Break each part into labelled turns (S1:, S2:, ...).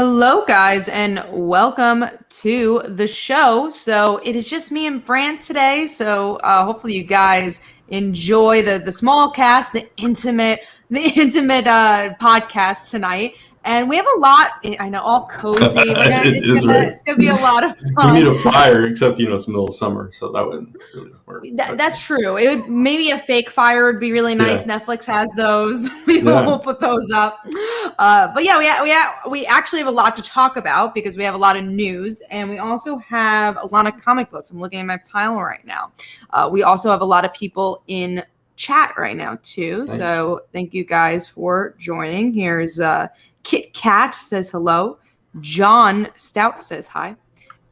S1: Hello, guys, and welcome to the show. So it is just me and Brant today. So hopefully you guys enjoy the small cast, the intimate podcast tonight. And we have a lot. I know, all cozy. It's gonna be a lot of fun.
S2: We need a fire, except it's middle of summer, so that wouldn't really work.
S1: That's true. It would maybe a fake fire would be really nice. Yeah. Netflix has those. We'll put those up. But yeah, we actually have a lot to talk about because we have a lot of news, and we also have a lot of comic books. I'm looking at my pile right now. We also have a lot of people in chat right now too. Nice. So thank you guys for joining. Here's Kit Kat says hello. John Stout says hi.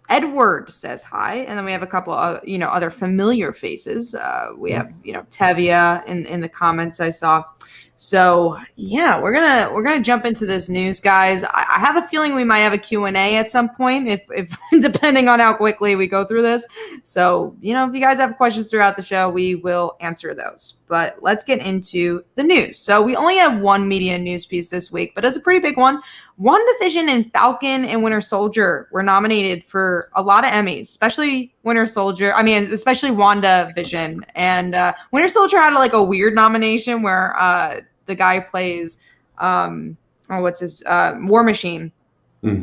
S1: Edward says hi, and then we have a couple of other familiar faces. We have Tevia in the comments I saw. So yeah, we're gonna jump into this news, guys. I have a feeling we might have a Q&A at some point, if depending on how quickly we go through this. So if you guys have questions throughout the show, we will answer those. But let's get into the news. So we only have one media news piece this week, but it's a pretty big one. WandaVision and Falcon and Winter Soldier were nominated for a lot of Emmys, especially especially WandaVision. And Winter Soldier had a weird nomination where the guy plays War Machine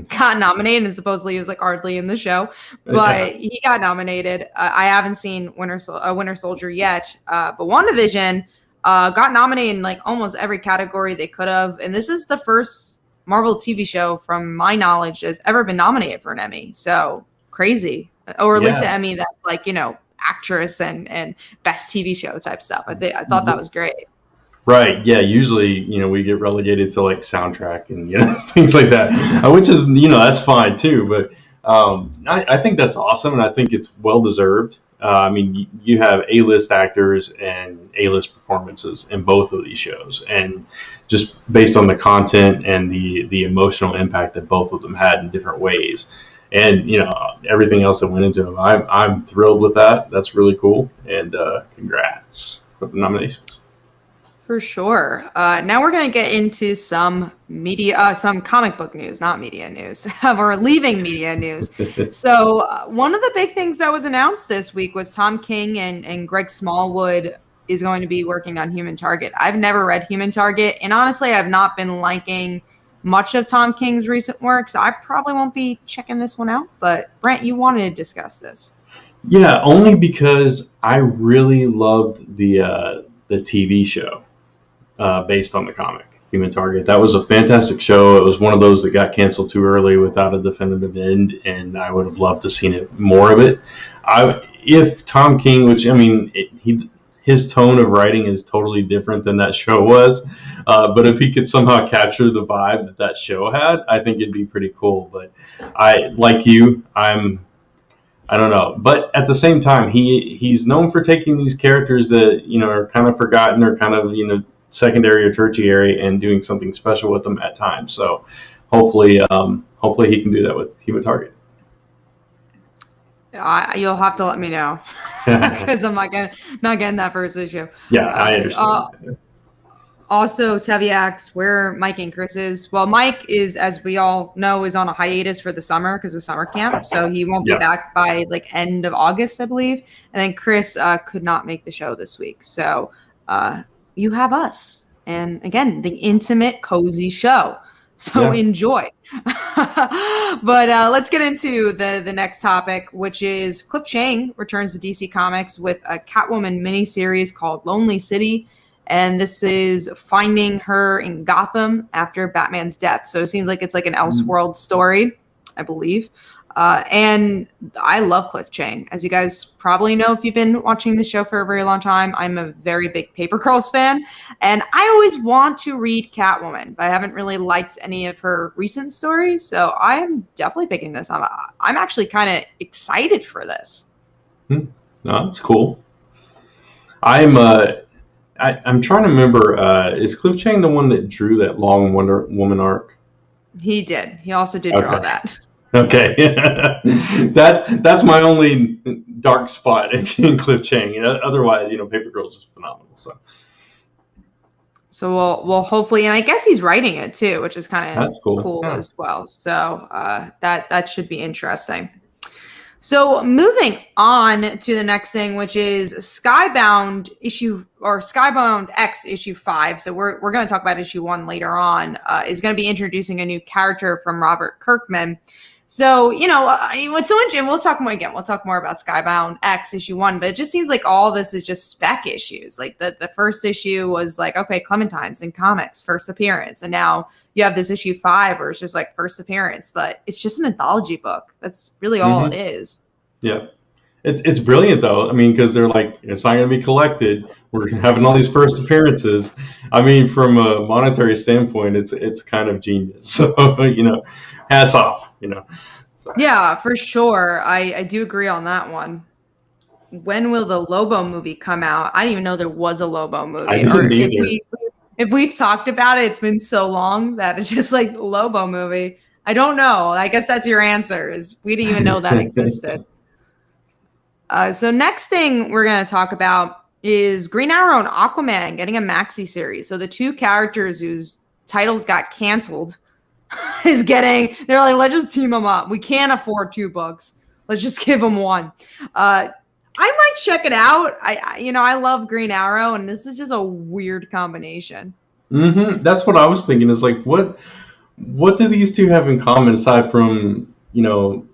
S1: got nominated, and supposedly he was hardly in the show, but he got nominated. I haven't seen Winter Soldier yet, but WandaVision got nominated in almost every category they could have, and this is the first Marvel TV show, from my knowledge, has ever been nominated for an Emmy. So crazy, or at least an Emmy that's actress and best TV show type stuff. I thought that was great.
S2: Right. Yeah. Usually, we get relegated to soundtrack and things like that, which is that's fine too. But I think that's awesome, and I think it's well deserved. You have A-list actors and A-list performances in both of these shows, and just based on the content and the emotional impact that both of them had in different ways, and everything else that went into them, I'm thrilled with that. That's really cool, and congrats for the nominations.
S1: For sure. Now we're going to get into some comic book news, not media news. We're leaving media news. So one of the big things that was announced this week was Tom King and Greg Smallwood is going to be working on Human Target. I've never read Human Target, and honestly, I've not been liking much of Tom King's recent work, so I probably won't be checking this one out. But Brent, you wanted to discuss this.
S2: Yeah, only because I really loved the TV show. Based on the comic, Human Target. That was a fantastic show. It was one of those that got canceled too early without a definitive end, and I would have loved to seen it more of it. If Tom King, his tone of writing is totally different than that show was, but if he could somehow capture the vibe that show had, I think it'd be pretty cool. But I don't know. But at the same time, he's known for taking these characters that are kind of forgotten or kind of secondary or tertiary and doing something special with them at times. So hopefully he can do that with Human Target.
S1: You'll have to let me know because I'm not getting that first issue.
S2: Yeah, I understand.
S1: Also, Tevye asks where Mike and Chris is. Well, Mike is, as we all know, is on a hiatus for the summer because of summer camp. So he won't be back by end of August, I believe. And then Chris could not make the show this week. So you have us, and again, the intimate, cozy show. So enjoy. But let's get into the next topic, which is Cliff Chiang returns to DC Comics with a Catwoman miniseries called Lonely City. And this is finding her in Gotham after Batman's death. So it seems like it's an Elseworld story, I believe. And I love Cliff Chiang. As you guys probably know, if you've been watching the show for a very long time, I'm a very big Paper Girls fan. And I always want to read Catwoman, but I haven't really liked any of her recent stories. So I'm definitely picking this up. I'm actually kind of excited for this.
S2: No, that's cool. I'm trying to remember, is Cliff Chiang the one that drew that long Wonder Woman arc?
S1: He did. He also did draw that.
S2: Okay, that's my only dark spot in Cliff Chiang. Otherwise, Paper Girls is phenomenal.
S1: So we'll hopefully, and I guess he's writing it too, which is kind of
S2: That's cool. Yeah.
S1: as well. So that should be interesting. So moving on to the next thing, which is Skybound X issue 5. So we're going to talk about issue 1 later on. Is going to be introducing a new character from Robert Kirkman. So, what's so interesting, we'll talk more about Skybound X issue 1, but it just seems like all this is just spec issues. Like the first issue was like, okay, Clementine's in comics, first appearance. And now you have this issue 5 where it's just like first appearance, but it's just an anthology book. That's really all it is.
S2: Yeah. It's brilliant though. I mean, because they're like, it's not going to be collected. We're having all these first appearances. I mean, from a monetary standpoint, it's kind of genius. So, hats off. So.
S1: Yeah, for sure. I do agree on that one. When will the Lobo movie come out? I didn't even know there was a Lobo movie.
S2: I didn't either.
S1: If we've talked about it, it's been so long that it's just like Lobo movie. I don't know. I guess that's your answer. Is we didn't even know that existed. So next thing we're going to talk about is Green Arrow and Aquaman getting a Maxi Series. So the two characters whose titles got canceled they're like, let's just team them up. We can't afford 2 books. Let's just give them one. I might check it out. I love Green Arrow, and this is just a weird combination.
S2: Mm-hmm. That's what I was thinking. Is like, what do these two have in common aside from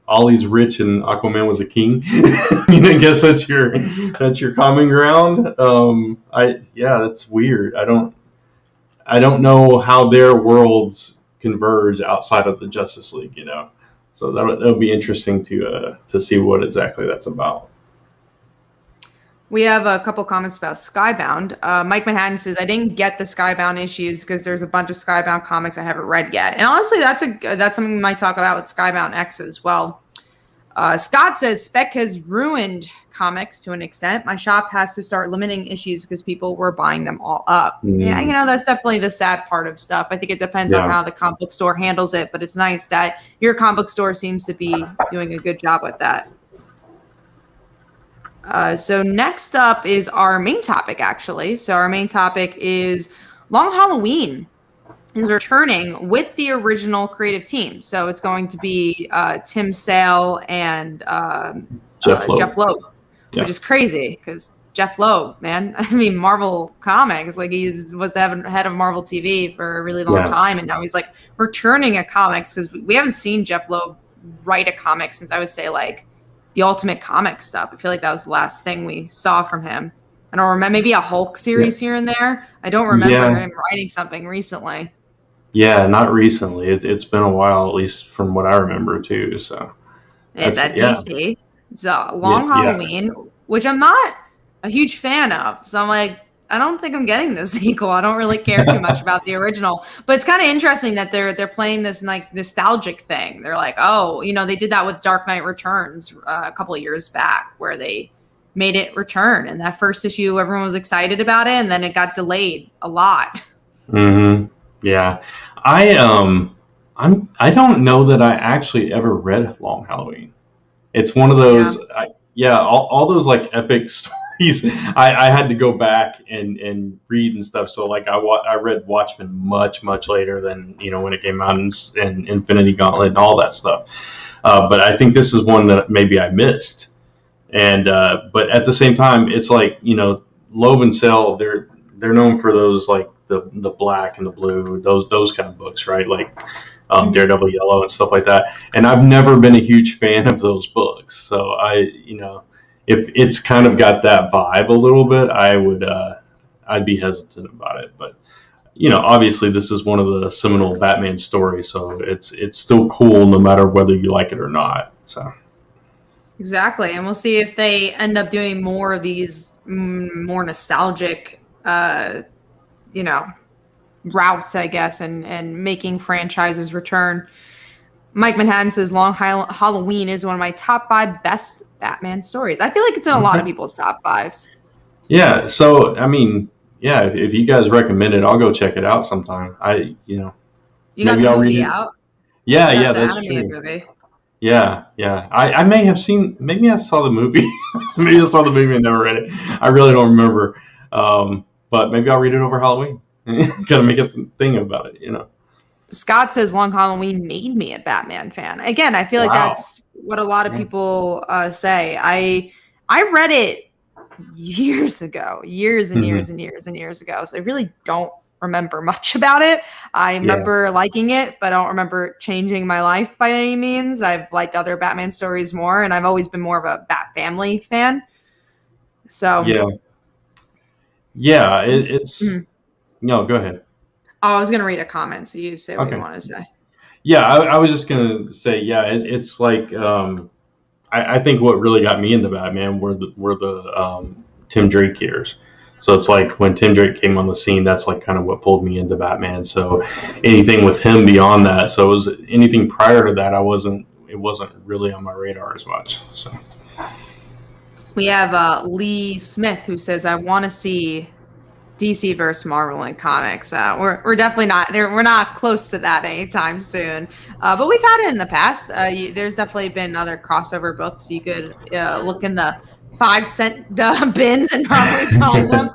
S2: Ollie's rich and Aquaman was a king? I guess that's your common ground. That's weird. I don't know how their worlds converge outside of the Justice League, so that'll be interesting to see what exactly that's about.
S1: We have a couple comments about Skybound. Mike Manhattan says, I didn't get the Skybound issues because there's a bunch of Skybound comics I haven't read yet. And honestly, that's something we might talk about with Skybound X as well. Scott says, Spec has ruined comics to an extent. My shop has to start limiting issues because people were buying them all up. Yeah, that's definitely the sad part of stuff. I think it depends on how the comic book store handles it, but it's nice that your comic book store seems to be doing a good job with that. So next up is our main topic, actually. So our main topic is Long Halloween is returning with the original creative team. So it's going to be Tim Sale and Jeff Loeb, which is crazy because Jeff Loeb, man. I mean, Marvel Comics, like he was the head of Marvel TV for a really long time, and now he's like returning a comics because we haven't seen Jeff Loeb write a comic since I would say like the Ultimate Comics stuff. I feel like that was the last thing we saw from him. I don't remember, maybe a Hulk series here and there. I don't remember him writing something recently.
S2: Yeah, not recently. It's been a while, at least from what I remember too. So
S1: it's at DC. It's a Long Halloween, which I'm not a huge fan of. So I'm like, I don't think I'm getting the sequel. I don't really care too much about the original. But it's kind of interesting that they're playing this like nostalgic thing. They're like, oh, they did that with Dark Knight Returns a couple of years back, where they made it return. And that first issue, everyone was excited about it, and then it got delayed a lot.
S2: Mm-hmm. Yeah, I don't know that I actually ever read Long Halloween. It's one of those, all those like epic stories. I had to go back and read and stuff. So like I read Watchmen much later than when it came out in Infinity Gauntlet and all that stuff. But I think this is one that maybe I missed. And but at the same time, it's like Loeb and Sale, they're known for those like the black and the blue, those kind of books, right? Like Daredevil Yellow and stuff like that. And I've never been a huge fan of those books. So if it's kind of got that vibe a little bit, I'd be hesitant about it. But obviously this is one of the seminal Batman stories, so it's still cool no matter whether you like it or not. So
S1: exactly, and we'll see if they end up doing more of these more nostalgic routes, I guess, and making franchises return. Mike Manhattan says Long Halloween is one of my top 5 best Batman stories. I feel like it's in a lot of people's top 5s. Yeah,
S2: so I mean, if you guys recommend it, I'll go check it out sometime.
S1: You got the movie out?
S2: Yeah, that's true.
S1: Movie.
S2: Yeah. I may have seen, maybe I saw the movie. Maybe I saw the movie and never read it. I really don't remember. But maybe I'll read it over Halloween. Gotta make a thing about it, you know.
S1: Scott says Long Halloween made me a Batman fan. Again, I feel like that's what a lot of people say. I read it years ago, years and years and years and years ago. So I really don't remember much about it. I remember liking it, but I don't remember changing my life by any means. I've liked other Batman stories more, and I've always been more of a Bat Family fan. So
S2: it's no, go ahead.
S1: Oh, I was going to read a comment, so you say what you want to say.
S2: Yeah, I was just going to say, it's like I think what really got me into Batman were the Tim Drake years. So it's like when Tim Drake came on the scene, that's like kind of what pulled me into Batman. So anything with him beyond that, so it was anything prior to that, it wasn't really on my radar as much. So
S1: we have Lee Smith who says, I want to see DC versus Marvel in comics. We're definitely not there. We're not close to that anytime soon. But we've had it in the past. There's definitely been other crossover books. You could look in the 5-cent bins and probably find them.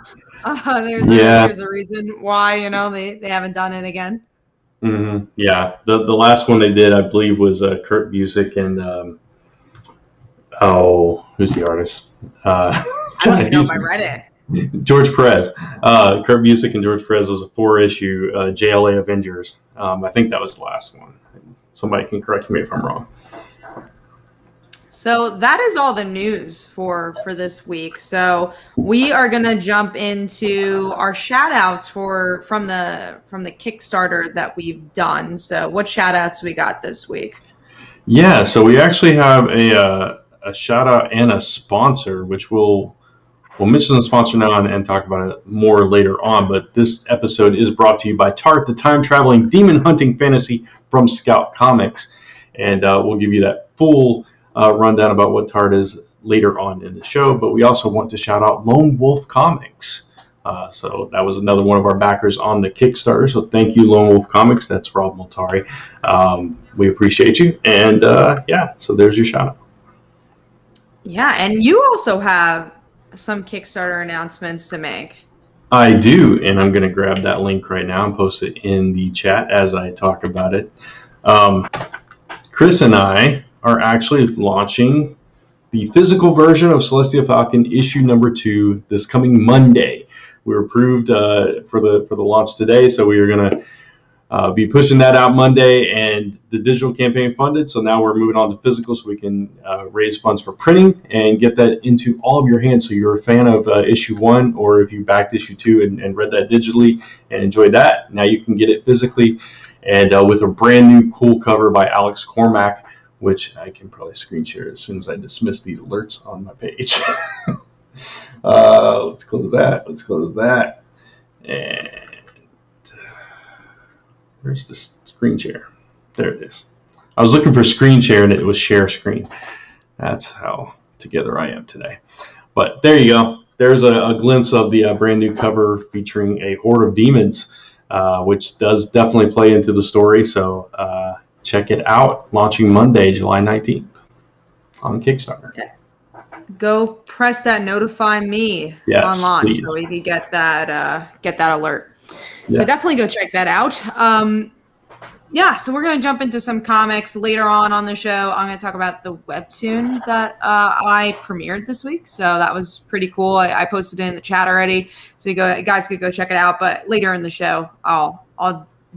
S1: There's a reason why they haven't done it again.
S2: Mm-hmm. Yeah, the last one they did, I believe, was Kurt Busiek and who's the artist?
S1: I don't even know if I read it.
S2: George Perez. Kurt Busiek and George Perez was a 4-issue JLA Avengers. I think that was the last one. Somebody can correct me if I'm wrong.
S1: So that is all the news for this week. So we are gonna jump into our shout outs from the Kickstarter that we've done. So what shout outs we got this week?
S2: Yeah, so we actually have a shout out and a sponsor, which we'll mention the sponsor now and talk about it more later on, but this episode is brought to you by Tart, the time-traveling demon-hunting fantasy from Scout Comics. And we'll give you that full rundown about what Tart is later on in the show, but we also want to shout out Lone Wolf Comics. So that was another one of our backers on the Kickstarter, so thank you, Lone Wolf Comics. That's Rob Multari. We appreciate you, and so there's your shout-out. Yeah,
S1: and you also have some Kickstarter announcements to make.
S2: I do, and I'm going to grab that link right now and post it in the chat as I talk about it. Chris and I are actually launching the physical version of Celestia Falcon issue number 2 this coming Monday. We were approved for the launch today, so we are going to be pushing that out Monday, and the digital campaign funded. So now we're moving on to physical, so we can raise funds for printing and get that into all of your hands. So you're a fan of issue 1, or if you backed issue 2 and read that digitally and enjoyed that, now you can get it physically, and with a brand new cool cover by Alex Cormack, which I can probably screen share as soon as I dismiss these alerts on my page. Let's close that. And where's the screen share? There it is. I was looking for screen share and it was share screen. That's how together I am today. But there you go. There's a glimpse of the brand new cover featuring a horde of demons, which does definitely play into the story. So check it out. Launching Monday, July 19th on Kickstarter.
S1: Yeah. Go press that notify me on launch, please, so we can get that alert. Yeah. So definitely go check that out. So we're going to jump into some comics later on the show. I'm going to talk about the webtoon that I premiered this week. So that was pretty cool. I posted it in the chat already, so you guys could go check it out. But later in the show, I'll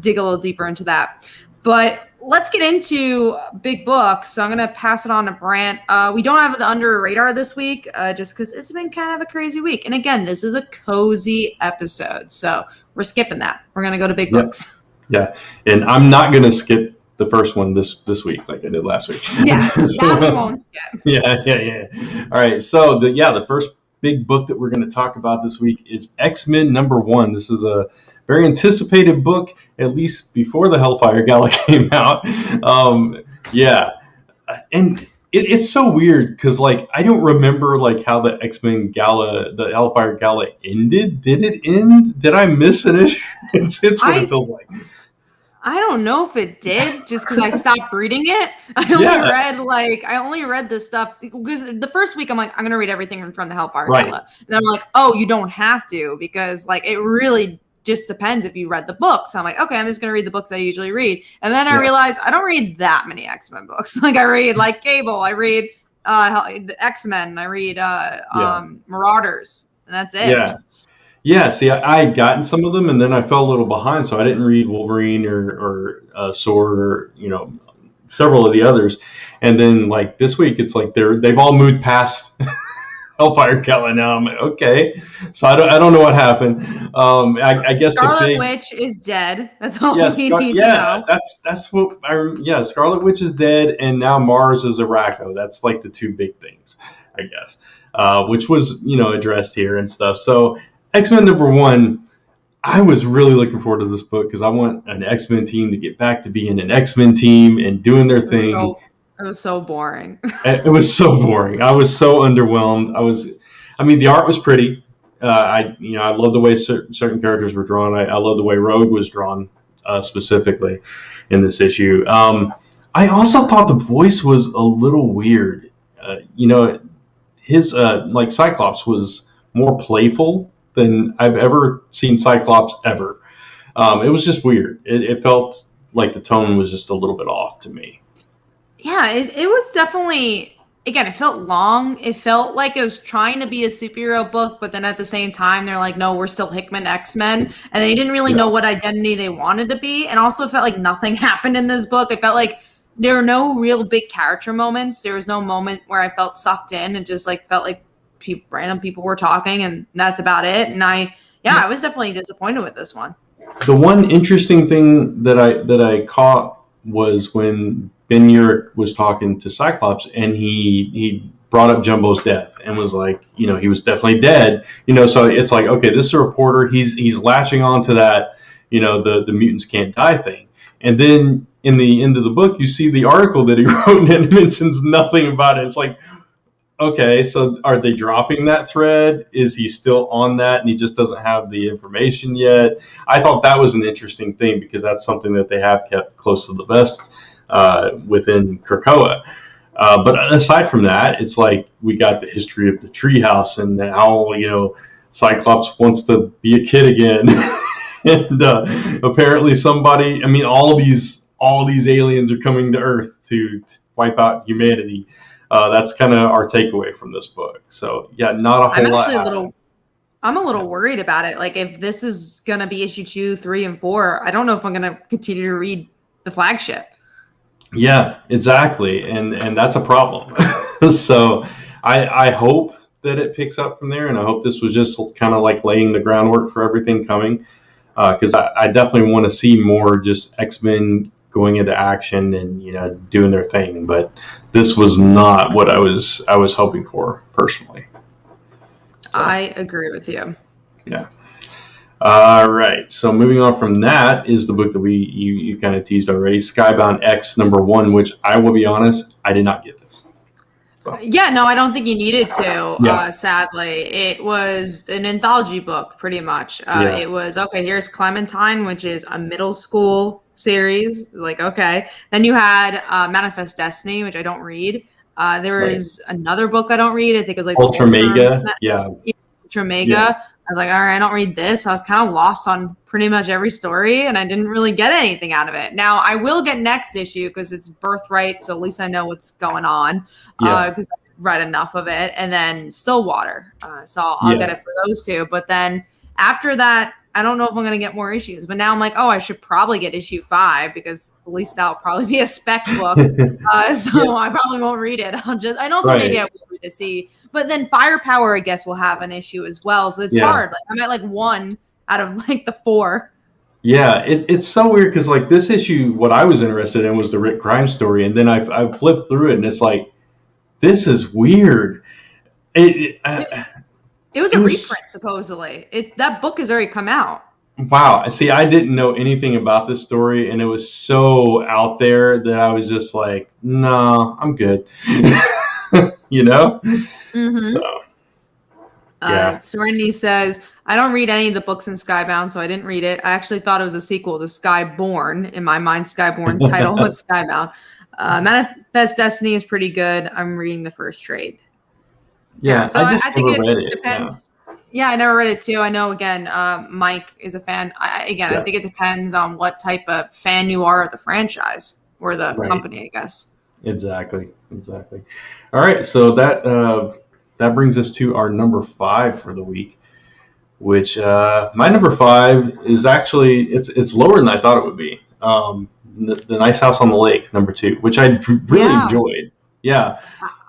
S1: dig a little deeper into that. But let's get into big books. So I'm going to pass it on to Brant. We don't have the under radar this week, just because it's been kind of a crazy week. And again, this is a cozy episode, so we're skipping that. We're going to go to big books.
S2: Yeah, and I'm not going to skip the first one this week like I did last week.
S1: Yeah, that we won't skip.
S2: Yeah. All right, so the first big book that we're going to talk about this week is X-Men number 1. This is a very anticipated book, at least before the Hellfire Gala came out. And it's so weird because I don't remember how the X-Men Gala, the Hellfire Gala ended. Did it end? Did I miss an issue? It's what it feels like.
S1: I don't know if it did, just because I stopped reading it. I only read this stuff because the first week I'm like, I'm gonna read everything from the Hellfire Gala, and I'm like, oh, you don't have to, because it really just depends if you read the books. I'm like, okay, I'm just going to read the books I usually read. And then I realized I don't read that many X-Men books. Like I read like Cable, I read the X-Men, I read Marauders, and that's it.
S2: Yeah, see, I had gotten some of them, and then I fell a little behind, so I didn't read Wolverine or Sword or several of the others. And then like this week, it's like they've all moved past Hellfire Gala now. I'm like, okay, so I don't know what happened. I guess
S1: Scarlet Witch is dead. That's all we need to know.
S2: That's what Scarlet Witch is dead, and now Mars is Arakko. That's like the two big things, I guess, which was addressed here and stuff. So X-Men #1, I was really looking forward to this book because I want an X-Men team to get back to being an X-Men team and doing their thing.
S1: It was so boring.
S2: It was so boring. I was so underwhelmed. The art was pretty. I love the way certain characters were drawn. I love the way Rogue was drawn specifically in this issue. I also thought the voice was a little weird. His like Cyclops was more playful than I've ever seen Cyclops ever. It was just weird. It felt like the tone was just a little bit off to me.
S1: Yeah, it was definitely, again, it felt long. It felt like it was trying to be a superhero book, but then at the same time, they're like, no, we're still Hickman X-Men. And they didn't really know what identity they wanted to be. And also felt like nothing happened in this book. It felt like there were no real big character moments. There was no moment where I felt sucked in. It just like felt like random people were talking, and that's about it. And I was definitely disappointed with this one.
S2: The one interesting thing that I caught was when Ben Urich was talking to Cyclops, and he brought up Jumbo's death and was like, he was definitely dead. So it's like, okay, this is a reporter. He's latching on to that, the mutants can't die thing. And then in the end of the book, you see the article that he wrote, and it mentions nothing about it. It's like, okay, so are they dropping that thread? Is he still on that and he just doesn't have the information yet? I thought that was an interesting thing because that's something that they have kept close to the vest within Krakoa. But aside from that, it's like we got the history of the treehouse and how, Cyclops wants to be a kid again. And apparently somebody, all these aliens are coming to Earth to wipe out humanity. That's kind of our takeaway from this book. So yeah, not a whole lot.
S1: I'm a little worried about it. Like if this is going to be issue 2, 3, and 4, I don't know if I'm going to continue to read the flagship.
S2: Yeah, exactly. And that's a problem. So I hope that it picks up from there. And I hope this was just kind of like laying the groundwork for everything coming. Because I definitely want to see more just X-Men going into action and doing their thing, but this was not what I was hoping for personally. So,
S1: I agree with you.
S2: Yeah. All right. So moving on from that is the book that you kind of teased already, Skybound X #1, which I will be honest, I did not get this. So.
S1: Yeah, no, I don't think you needed to. Sadly, it was an anthology book, pretty much. It was here's Clementine, which is a middle school series. Like, okay. Then you had Manifest Destiny, which I don't read. There was another book I don't read. I think it was like
S2: Ultra Mega.
S1: Ultra Mega. Yeah. I was like, all right, I don't read this. I was kind of lost on pretty much every story, and I didn't really get anything out of it. Now, I will get next issue because it's Birthright, so at least I know what's going on because I've read enough of it. And then Stillwater. So I'll get it for those two. But then after that, I don't know if I'm going to get more issues. But now I'm like, I should probably get issue 5 because at least that'll probably be a spec book. So I probably won't read it. Maybe I will read to see. But then Firepower, I guess, will have an issue as well. So it's hard. Like I'm at 1 out of the 4.
S2: Yeah, it's so weird because this issue, what I was interested in was the Rick Grimes story, and then I flipped through it, and it's like, this is weird.
S1: It was a reprint, supposedly. That book has already come out.
S2: Wow. See, I didn't know anything about this story, and it was so out there that I was just like, no, I'm good.
S1: Mm-hmm.
S2: So,
S1: Serenity says, I don't read any of the books in Skybound, so I didn't read it. I actually thought it was a sequel to Skyborn. In my mind, Skyborn's title was Skybound. Manifest Destiny is pretty good. I'm reading the first trade.
S2: Yeah,
S1: so I think it depends. Yeah, I never read it too. I know, again, Mike is a fan. I think it depends on what type of fan you are of the franchise or the company, I guess.
S2: Exactly. All right, so that brings us to our number 5 for the week, which my number 5 is actually it's lower than I thought it would be. The Nice House on the Lake, number 2, which I really enjoyed. Yeah.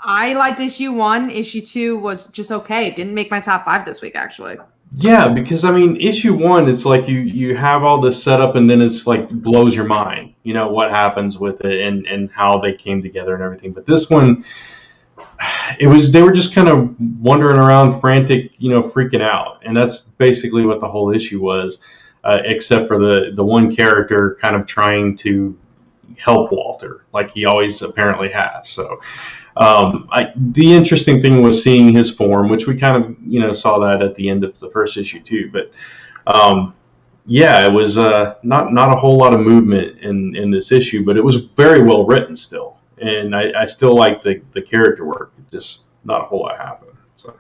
S1: I liked issue 1. Issue 2 was just okay. It didn't make my top 5 this week, actually.
S2: Yeah, because I mean, issue 1, it's like you have all this setup, and then it's like blows your mind. You know what happens with it and how they came together and everything. But this one, they were just kind of wandering around, frantic, freaking out, and that's basically what the whole issue was, except for the one character kind of trying to help Walter, like he always apparently has. So. The interesting thing was seeing his form, which we kind of, saw that at the end of the first issue too. But it was not a whole lot of movement in this issue, but it was very well written still, and I still like the character work. Just not a whole lot happened. So.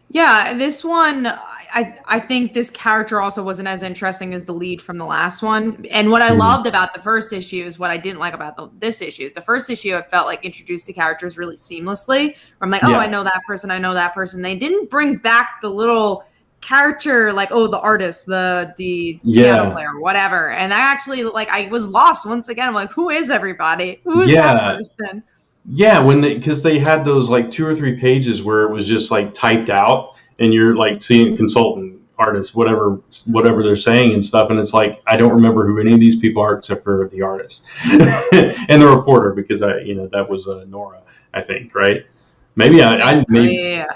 S1: Yeah, this one, I think this character also wasn't as interesting as the lead from the last one. And what I loved about the first issue is what I didn't like about this issue. Is the first issue, I felt like introduced the characters really seamlessly. Where I'm like, I know that person, I know that person. They didn't bring back the little character, like, the artist, the piano player, whatever. And I actually, I was lost once again. I'm like, who is everybody? Who is that person? Yeah,
S2: because they had those 2 or 3 pages where it was just typed out, and you're seeing consultant, artist, whatever they're saying and stuff, and it's I don't remember who any of these people are except for the artist and the reporter, because that was Nora, I think, right? Maybe I may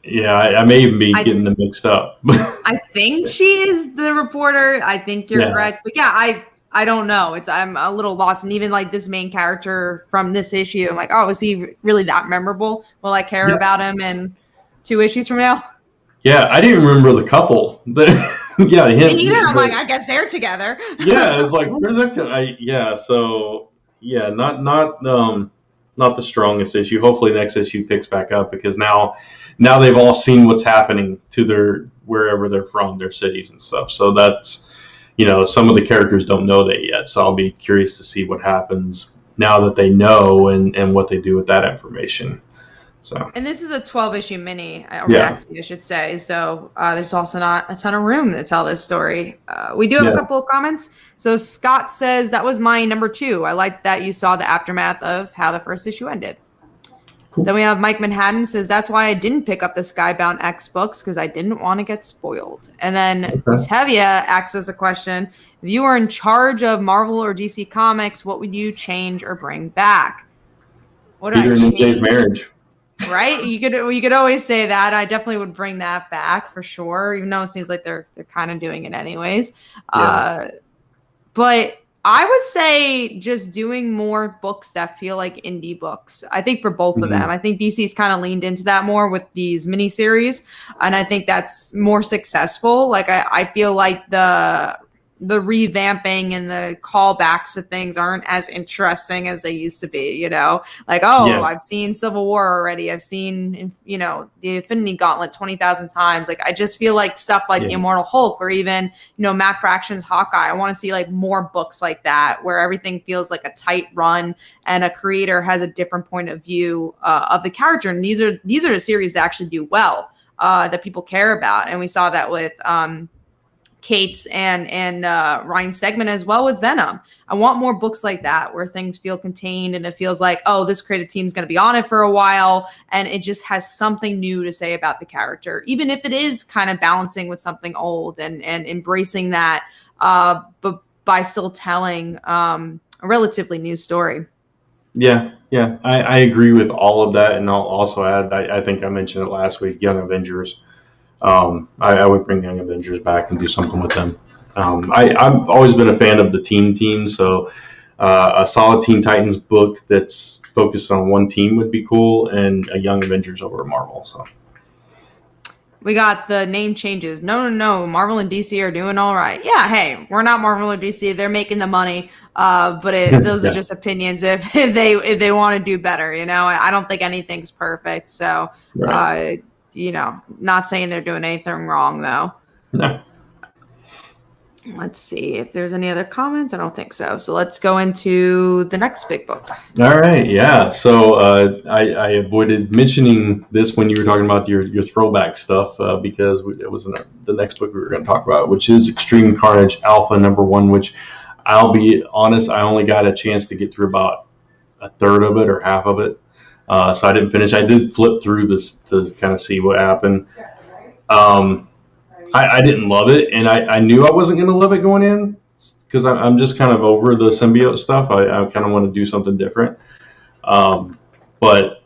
S2: even be getting them mixed up.
S1: I think she is the reporter. I think you're correct, but I don't know. I'm a little lost. And even this main character from this issue, I'm like, is he really that memorable? Will I care about him in 2 issues from now?
S2: Yeah, I didn't remember the couple. Him.
S1: Me either. I'm like, I guess they're together.
S2: Yeah, it's where's that guy? So not the strongest issue. Hopefully next issue picks back up, because now they've all seen what's happening to wherever they're from, their cities and stuff. So that's, some of the characters don't know that yet. So I'll be curious to see what happens now that they know and what they do with that information. So.
S1: And this is a 12-issue mini, or maxi, I should say. So there's also not a ton of room to tell this story. We do have a couple of comments. So Scott says, that was my number 2. I like that you saw the aftermath of how the first issue ended. Cool. Then we have Mike Manhattan says, that's why I didn't pick up the Skybound X books, because I didn't want to get spoiled. And then Tevia asks us a question. If you were in charge of Marvel or DC Comics, what would you change or bring back? What
S2: Peter and Jay's marriage.
S1: Right? You could always say that. I definitely would bring that back for sure, even though it seems like they're kind of doing it anyways. Yeah. But I would say just doing more books that feel like indie books. I think for both of them. I think DC's kind of leaned into that more with these miniseries, and I think that's more successful. I feel like the revamping and the callbacks to things aren't as interesting as they used to be, I've seen Civil War already. I've seen, the Infinity Gauntlet 20,000 times. I just feel like stuff like the Immortal Hulk, or even, Matt Fraction's Hawkeye. I want to see more books like that, where everything feels like a tight run and a creator has a different point of view of the character. And these are the series that actually do well, that people care about. And we saw that with, Kate's and Ryan Stegman as well with Venom. I want more books like that, where things feel contained and it feels like, this creative team's going to be on it for a while, and it just has something new to say about the character, even if it is kind of balancing with something old and embracing that, but by still telling a relatively new story.
S2: Yeah, I agree with all of that, and I'll also add, I think I mentioned it last week, Young Avengers. I would bring Young Avengers back and do something with them. I've always been a fan of the team, so a solid Teen Titans book that's focused on one team would be cool, and a Young Avengers over Marvel. So
S1: we got the name changes. No, Marvel and DC are doing all right. Yeah, hey, we're not Marvel or DC. They're making the money, but those are just opinions. If they want to do better, I don't think anything's perfect. So. Right. not saying they're doing anything wrong though.
S2: No.
S1: Let's see if there's any other comments. I don't think so. So let's go into the next big book.
S2: All right, yeah. So I avoided mentioning this when you were talking about your throwback stuff because it was the next book we were going to talk about, which is Extreme Carnage Alpha #1, which I'll be honest, I only got a chance to get through about a third of it or half of it. So I didn't finish. I did flip through this to kind of see what happened. I didn't love it, and I knew I wasn't going to love it going in because I'm just kind of over the symbiote stuff. I kind of want to do something different. But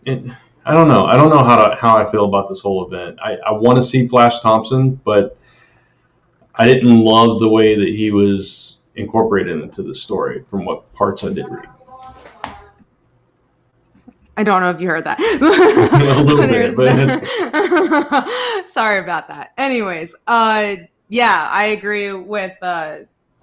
S2: I don't know. I don't know how I feel about this whole event. I want to see Flash Thompson, but I didn't love the way that he was incorporated into the story from what parts I did read.
S1: I don't know if you heard that.
S2: A little bit, but
S1: sorry about that. Anyways, yeah, I agree with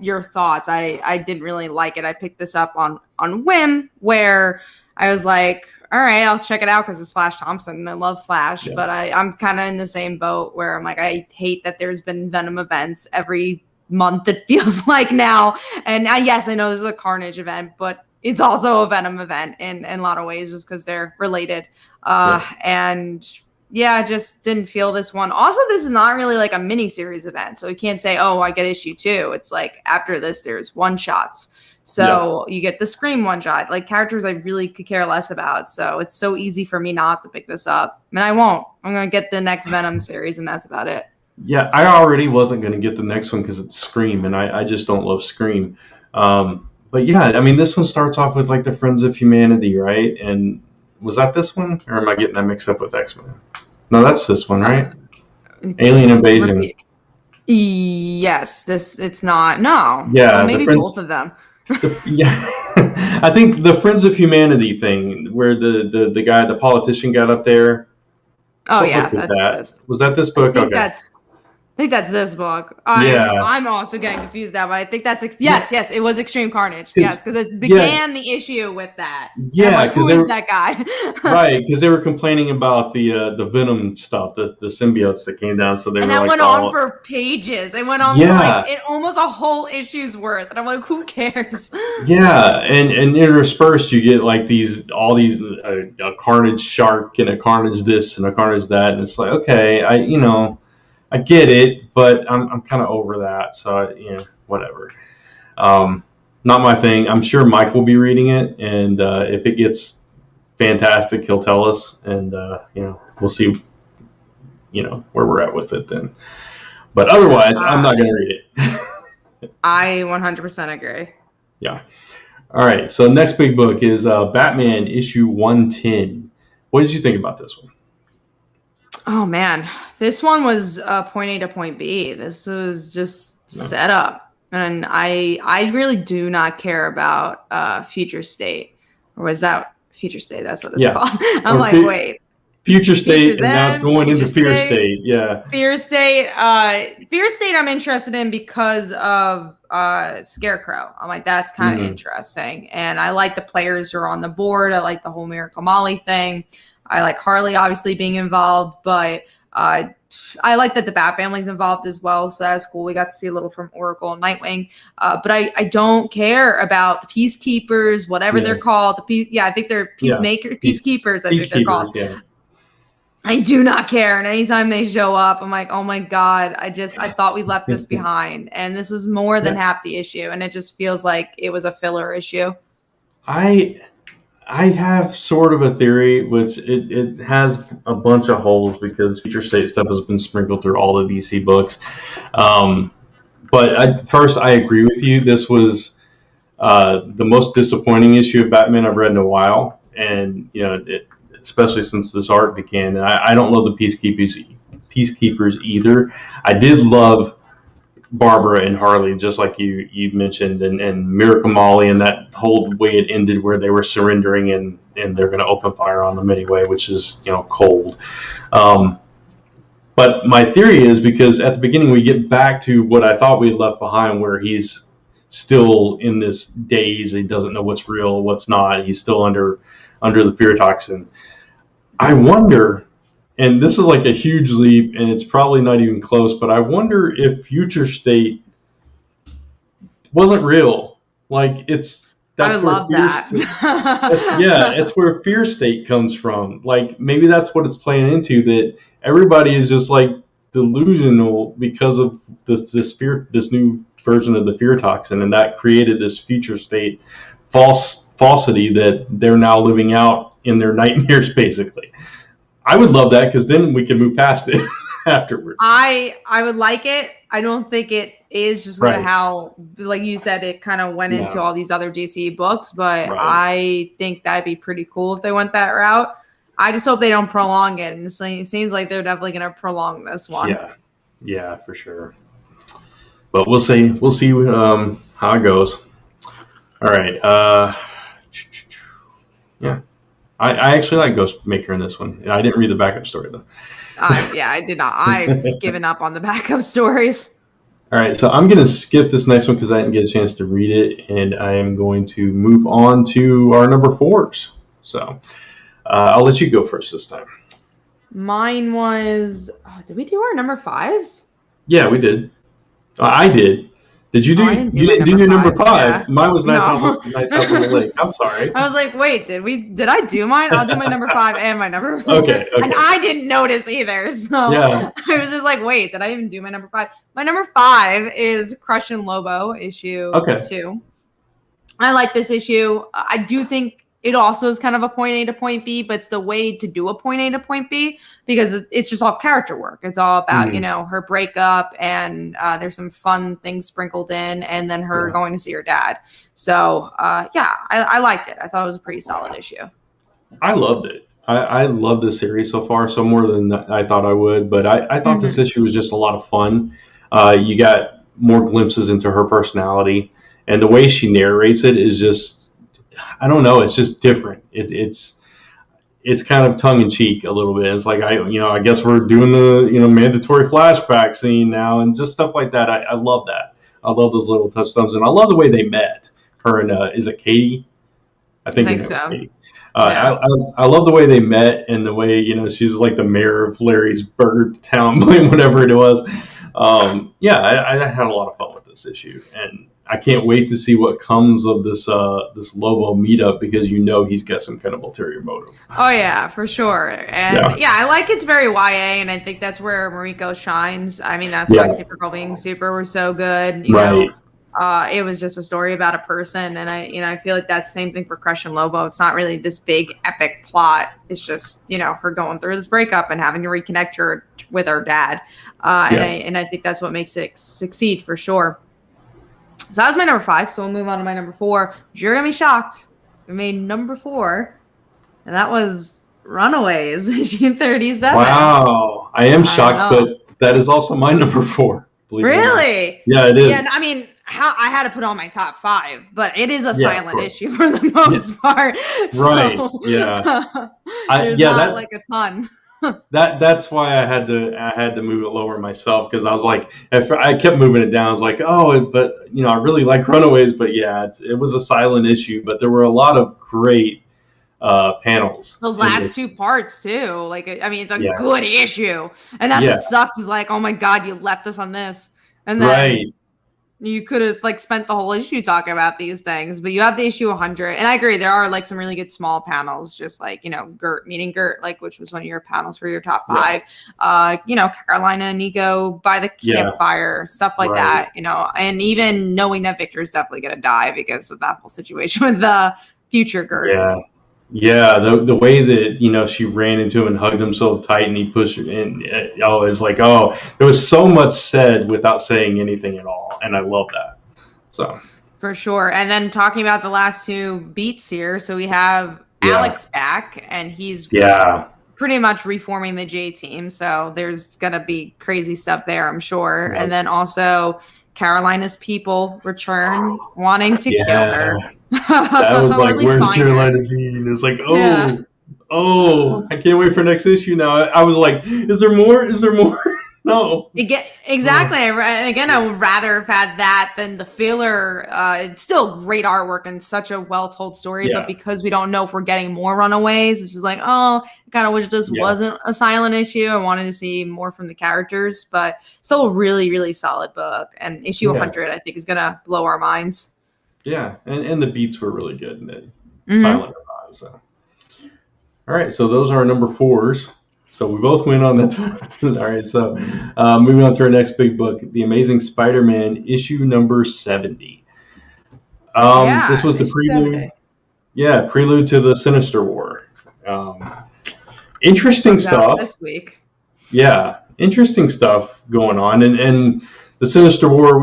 S1: your thoughts. I didn't really like it. I picked this up on whim, where I was like, all right, I'll check it out because it's Flash Thompson and I love Flash. Yeah. But I'm kind of in the same boat where I'm like, I hate that there's been Venom events every month, it feels like now. And yes, I know this is a Carnage event, but it's also a Venom event in a lot of ways just because they're related. And yeah, I just didn't feel this one. Also, this is not really like a mini series event. So you can't say, oh, I get issue 2. It's like after this, there's one shots. So you get the Scream one shot, like characters I really could care less about. So it's so easy for me not to pick this up. And I won't. I'm going to get the next Venom series and that's about it.
S2: Yeah, I already wasn't going to get the next one because it's Scream and I just don't love Scream. But yeah, I mean, this one starts off with like the Friends of Humanity, right? And was that this one? Or am I getting that mixed up with X-Men? No, that's this one, right? Alien Invasion.
S1: Yes, it's not. No.
S2: Yeah.
S1: Well, maybe both of them.
S2: I think the Friends of Humanity thing where the guy, the politician got up there.
S1: Oh, what yeah.
S2: Was that this book?
S1: I think that's this book. I'm also getting confused now, but I think that's yes, it was Extreme Carnage. Yes, because it began the issue with that.
S2: Yeah,
S1: because who is that guy?
S2: Right, because they were complaining about the Venom stuff, the symbiotes that came down. So they
S1: went on for pages. It went on for like almost a whole issue's worth, and I'm like, who cares? Yeah,
S2: and interspersed you get like all these a Carnage shark and a Carnage this and a Carnage that, and it's like okay, I get it, but I'm kind of over that. So, whatever. Not my thing. I'm sure Mike will be reading it, and if it gets fantastic, he'll tell us, and we'll see, where we're at with it then. But otherwise, I'm not going to read it.
S1: I 100% agree.
S2: Yeah. All right. So next big book is Batman issue 110. What did you think about this one?
S1: Oh man, this one was point A to point B. This was just set up, and I really do not care about Future State, or was that Future State? That's what it's called. I'm like, wait,
S2: Future State, and now it's going into Fear State. Yeah,
S1: Fear State. Fear State, I'm interested in because of Scarecrow. I'm like, that's kind of interesting, and I like the players who are on the board. I like the whole Miracle Molly thing. I like Harley obviously being involved, but I like that the Bat family's involved as well. So that's cool. We got to see a little from Oracle and Nightwing. But I don't care about the Peacekeepers, whatever they're called. I think they're Peacekeepers. I think they're called. Yeah. I do not care. And anytime they show up, I'm like, oh my God, I thought we left this behind. And this was more than half the issue. And it just feels like it was a filler issue.
S2: I have sort of a theory, which it has a bunch of holes because Future State stuff has been sprinkled through all the DC books. But first, I agree with you. This was the most disappointing issue of Batman I've read in a while, and especially since this art began. And I don't love the Peacekeepers either. I did love Barbara and Harley, just like you mentioned, and Miracle Molly, and that whole way it ended where they were surrendering and they're going to open fire on them anyway, which is cold. But my theory is because at the beginning we get back to what I thought we left behind, where he's still in this daze. He doesn't know what's real, what's not. He's still under the fear toxin. I wonder and this is like a huge leap, and it's probably not even close, but I wonder if Future State wasn't real. Like, that's
S1: I
S2: where
S1: love that.
S2: it's where Fear State comes from. Like, maybe that's what it's playing into, that everybody is just like delusional because of this new version of the fear toxin, and that created this Future State falsity that they're now living out in their nightmares, basically. I would love that, because then we can move past it afterwards.
S1: I would like it. I don't think it is just
S2: Right.
S1: how, like you said, it kind of went into all these other DC books, but
S2: Right.
S1: I think that'd be pretty cool if they went that route. I just hope they don't prolong it, and it seems like they're definitely going to prolong this one.
S2: Yeah, for sure. But we'll see. We'll see how it goes. All right. Yeah. I actually like Ghostmaker in this one. I didn't read the backup story, though.
S1: Yeah, I did not. I've given up on the backup stories.
S2: All right, so I'm going to skip this next one because I didn't get a chance to read it, and I am going to move on to our number 4s. So I'll let you go first this time.
S1: Mine was... did we do our number 5s?
S2: Yeah, we did. I did. Did you do? You didn't do your number 5.
S1: Yeah.
S2: Mine was Nice House on the Lake. I'm sorry.
S1: I was like, wait, did I do mine? I'll do my number 5 and my number 4.
S2: Okay.
S1: And I didn't notice either. So
S2: yeah.
S1: I was just like, wait, did I even do my number 5? My number 5 is Crush and Lobo issue 2. I like this issue. I do think it also is kind of a point A to point B, but it's the way to do a point A to point B, because it's just all character work. It's all about, her breakup, and there's some fun things sprinkled in, and then her going to see her dad. So, I liked it. I thought it was a pretty solid issue.
S2: I loved it. I love this series so far, so more than I thought I would, but I thought this issue was just a lot of fun. You got more glimpses into her personality, and the way she narrates it is just, I don't know, it's just different. It's kind of tongue in cheek a little bit. It's like, I guess we're doing the mandatory flashback scene now, and just stuff like that. I love that. I love those little touchstones, and I love the way they met. Her and is it Katie? I think so. Katie. I love the way they met, and the way she's like the mayor of Larry's Bird Town, whatever it was. I had a lot of fun with this issue, and I can't wait to see what comes of this Lobo meetup, because he's got some kind of ulterior motive.
S1: Oh yeah, for sure. And I like it's very YA, and I think that's where Mariko shines. I mean, that's why Supergirl being Super was so good. You know, it was just a story about a person, and I feel like that's the same thing for Crush and Lobo. It's not really this big epic plot. It's just her going through this breakup and having to reconnect her with her dad. And I think that's what makes it succeed for sure. So that was my number 5. So we'll move on to my number 4. You're gonna be shocked. We made number 4, and that was Runaways, issue 37.
S2: Wow, I am shocked, but that is also my number 4.
S1: Really?
S2: Yeah, it is.
S1: Yeah, I mean, I had to put on my top 5, but it is a silent issue for the most part. So,
S2: right? Yeah.
S1: There's not like a ton.
S2: That's why I had to move it lower myself, because I was like, I kept moving it down. I was like, but I really like Runaways, but it was a silent issue, but there were a lot of great panels.
S1: Those last 2 parts too. Like, I mean, it's a good issue, and that's what sucks. Is like, oh my god, you left us on this, and then you could have spent the whole issue talking about these things, but you have the issue 100, and I agree there are some really good small panels, just Gert meeting Gert, which was one of your panels for your top 5. Carolina and Nico by the campfire, stuff like that. And even knowing that Victor is definitely going to die because of that whole situation with the future Gert.
S2: Yeah, the way that she ran into him and hugged him so tight, and he pushed her in. It's like, there was so much said without saying anything at all, and I love that. So
S1: for sure. And then talking about the last 2 beats here, so we have Alex back, and he's pretty much reforming the J team. So there's gonna be crazy stuff there, I'm sure. And then also Carolina's people return, wanting to kill her.
S2: That was like, where's Carolina Dean? It was like, I can't wait for next issue now. I was like, is there more? Is there more? No.
S1: Exactly. And again, I would rather have had that than the filler. It's still great artwork and such a well-told story, but because we don't know if we're getting more Runaways, which is like, I kind of wish this wasn't a silent issue. I wanted to see more from the characters, but still a really, really solid book. And issue 100, I think, is going to blow our minds.
S2: Yeah, and the beats were really good in it, silent or not. So, all right, so those are our number 4s. So we both win on that. All right, so moving on to our next big book, The Amazing Spider-Man, issue number 70. This was the prelude. 70. Yeah, prelude to the Sinister War. Interesting stuff
S1: this week.
S2: Yeah, interesting stuff going on, and the Sinister War.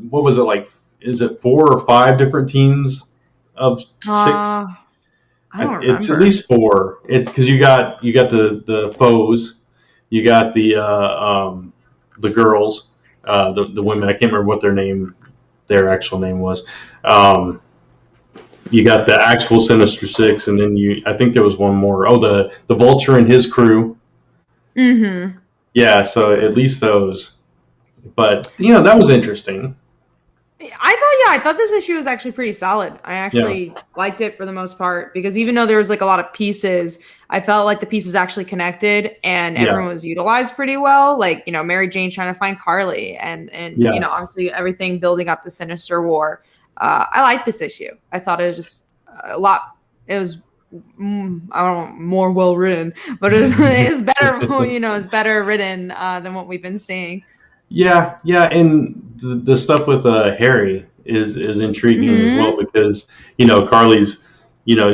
S2: What was it like? Is it 4 or 5 different teams of 6?
S1: I don't remember.
S2: It's at least 4. It's because you got the foes, you got the girls, the women. I can't remember what their actual name was. You got the actual Sinister Six, and then I think there was one more. Oh, the Vulture and his crew.
S1: Mm-hmm.
S2: Yeah, so at least those. But that was interesting.
S1: I thought this issue was actually pretty solid. I actually liked it for the most part because even though there was like a lot of pieces, I felt like the pieces actually connected and everyone was utilized pretty well. Like, Mary Jane trying to find Carly and obviously everything building up the Sinister War. I liked this issue. I thought it was just a lot. It was, more well written, but it was better. It's better written than what we've been seeing.
S2: Yeah, and the stuff with Harry is intriguing as well because Carly's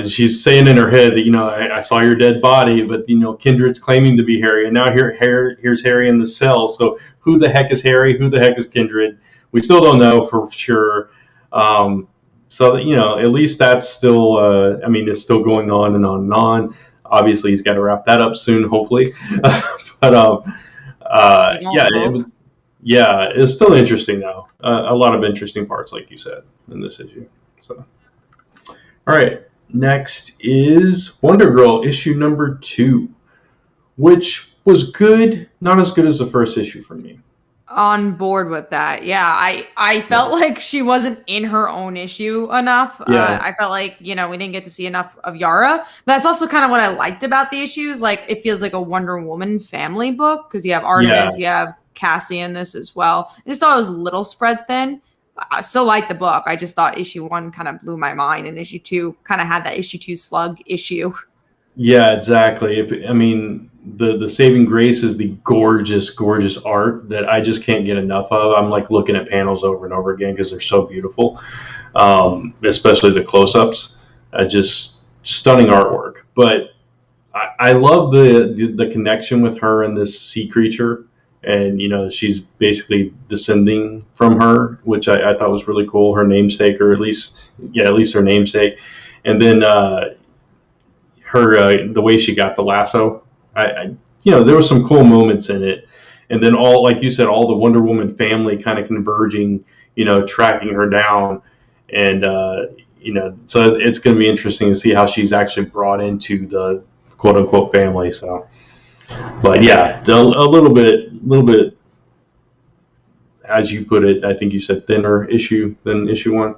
S2: she's saying in her head that I saw your dead body, but Kindred's claiming to be Harry, and now here's Harry in the cell. So who the heck is Harry? Who the heck is Kindred? We still don't know for sure. So at least that's still it's still going on and on and on. Obviously, he's got to wrap that up soon, hopefully. But it was. Yeah, it's still interesting though. A lot of interesting parts, like you said, in this issue. So, all right, next is Wonder Girl issue number 2, which was good, not as good as the first issue for me.
S1: On board with that, yeah. I felt like she wasn't in her own issue enough. I felt like we didn't get to see enough of Yara. That's also kind of what I liked about the issues. Like it feels like a Wonder Woman family book because you have Artemis, you have Cassie in this as well. I just thought it was a little spread thin. I still like the book. I just thought issue 1 kind of blew my mind, and issue 2 kind of had that issue 2 slug issue. Yeah,
S2: exactly. The saving grace is the gorgeous, gorgeous art that I just can't get enough of. I'm like looking at panels over and over again because they're so beautiful, especially the close-ups. Just stunning artwork. But I love the connection with her and this sea creature. And, she's basically descending from her, which I thought was really cool. Her namesake, or at least her namesake. And then the way she got the lasso. There were some cool moments in it. And then like you said, all the Wonder Woman family kind of converging, tracking her down. And, so it's going to be interesting to see how she's actually brought into the quote unquote family. So. But yeah, a little bit, as you put it, I think you said thinner issue than issue 1.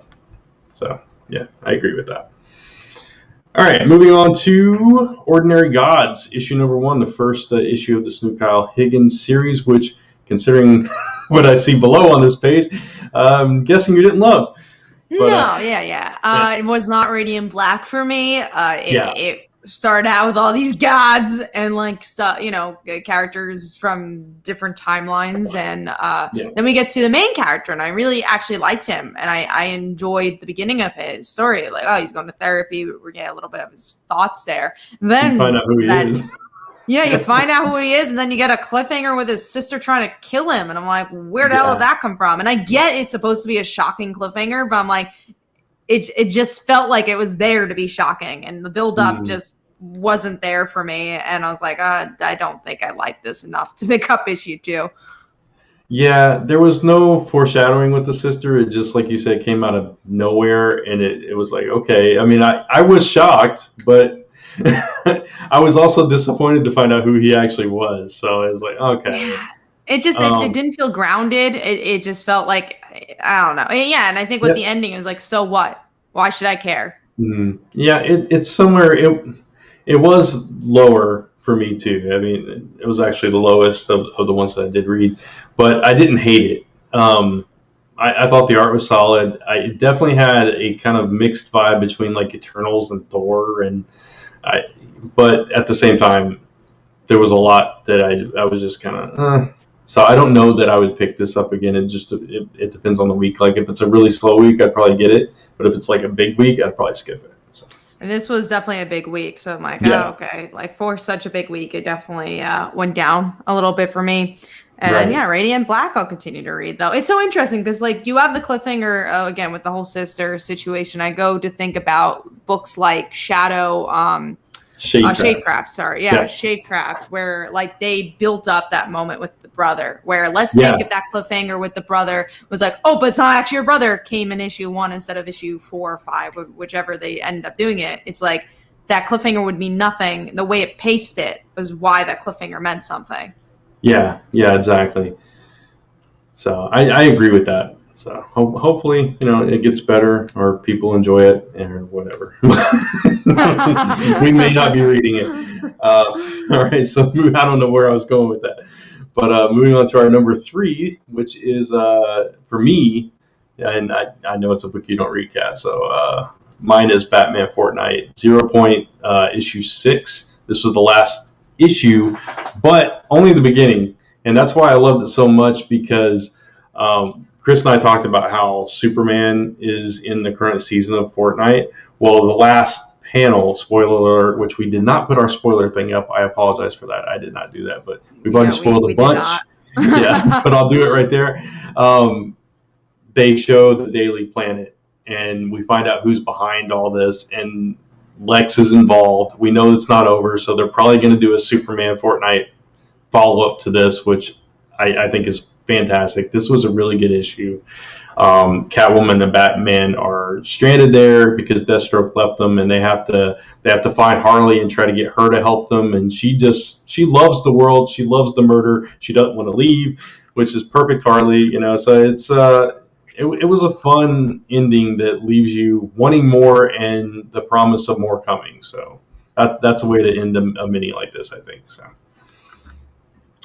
S2: So yeah, I agree with that. All right, moving on to Ordinary Gods, issue number 1, the first issue of the Snoop Kyle Higgins series, which, considering what I see below on this page, I'm guessing you didn't love. But,
S1: it was not Radiant Black for me. It started out with all these gods and like stuff, characters from different timelines, and then we get to the main character, and I really actually liked him, and I enjoyed the beginning of his story. Like, he's going to therapy. We're getting a little bit of his thoughts there. And then
S2: you find out who he is.
S1: Yeah, you find out who he is, and then you get a cliffhanger with his sister trying to kill him, and I'm like, where the hell did that come from? And I get it's supposed to be a shocking cliffhanger, but I'm like, it just felt like it was there to be shocking, and the build-up just wasn't there for me, and I was like, I don't think I like this enough to pick up issue 2.
S2: Yeah, there was no foreshadowing with the sister. It just, like you said, came out of nowhere, and it was like, okay. I mean, I was shocked, but I was also disappointed to find out who he actually was. So I was like, okay.
S1: It just it didn't feel grounded. It just felt like, I don't know. Yeah, and I think with the ending, it was like, so what? Why should I care?
S2: Mm-hmm. Yeah, it's somewhere. It was lower for me too. I mean, it was actually the lowest of the ones that I did read, but I didn't hate it. I thought the art was solid. I definitely had a kind of mixed vibe between like Eternals and Thor, but at the same time, there was a lot that I was just kind of. So I don't know that I would pick this up again. It depends on the week. Like if it's a really slow week, I'd probably get it. But if it's like a big week, I'd probably skip it. So.
S1: And this was definitely a big week. So I'm like, oh, okay. Like for such a big week, it definitely went down a little bit for me. And yeah, Radiant Black I'll continue to read, though. It's so interesting because, like, you have the cliffhanger, again, with the whole sister situation. I go to think about books like Shadecraft, sorry. Yeah, Shadecraft, where, like, they built up that moment with the brother, where let's think if that cliffhanger with the brother was like, oh, but it's not actually your brother, came in issue 1 instead of issue 4 or 5, whichever they end up doing it. It's like that cliffhanger would mean nothing. The way it paced it was why that cliffhanger meant something.
S2: Yeah, exactly. So I agree with that. So hopefully, it gets better or people enjoy it or whatever. We may not be reading it. All right, so I don't know where I was going with that. But moving on to our number 3, which is, for me, and I know it's a book you don't read, Kat, so mine is Batman Fortnite, 0 Point, issue 6. This was the last issue, but only the beginning, and that's why I loved it so much, because Chris and I talked about how Superman is in the current season of Fortnite. Well, the last panel, spoiler alert, which we did not put our spoiler thing up, I apologize for that, I did not do that, but we've already spoiled a bunch. Yeah, but I'll do it right there. They show the Daily Planet, and we find out who's behind all this, and Lex is involved. We know it's not over, so they're probably going to do a Superman Fortnite follow-up to this, which I think is fantastic. This was a really good issue. Catwoman and Batman are stranded there because Deathstroke left them, and they have to find Harley and try to get her to help them. And she loves the world. She loves the murder. She doesn't want to leave, which is perfect Harley. So it's it was a fun ending that leaves you wanting more and the promise of more coming. So that's a way to end a mini like this, I think. So,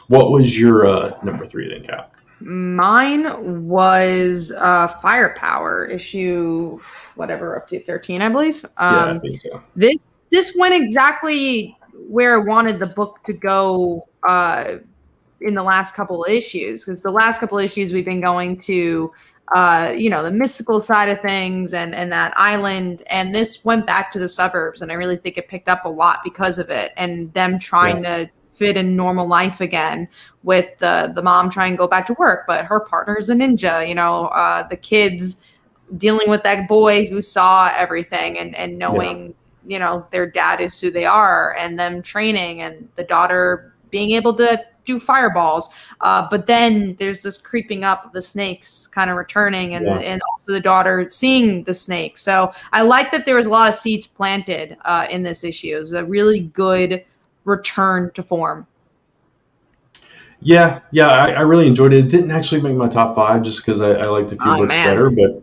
S2: what was your number 3 then, Kat?
S1: Mine was Firepower issue, whatever, up to 13, I believe.
S2: I think so.
S1: This went exactly where I wanted the book to go in the last couple of issues, because the last couple of issues we've been going to the mystical side of things and that island, and this went back to the suburbs, and I really think it picked up a lot because of it, and them trying to fit in normal life again, with the mom trying to go back to work, but her partner's a ninja, the kids dealing with that boy who saw everything and knowing their dad is who they are, and them training, and the daughter being able to do fireballs, but then there's this creeping up of the snakes kind of returning, and also the daughter seeing the snake. So I like that there was a lot of seeds planted in this issue. It was a really good return to form.
S2: I really enjoyed it. It didn't actually make my top 5 just because I liked a few books better, but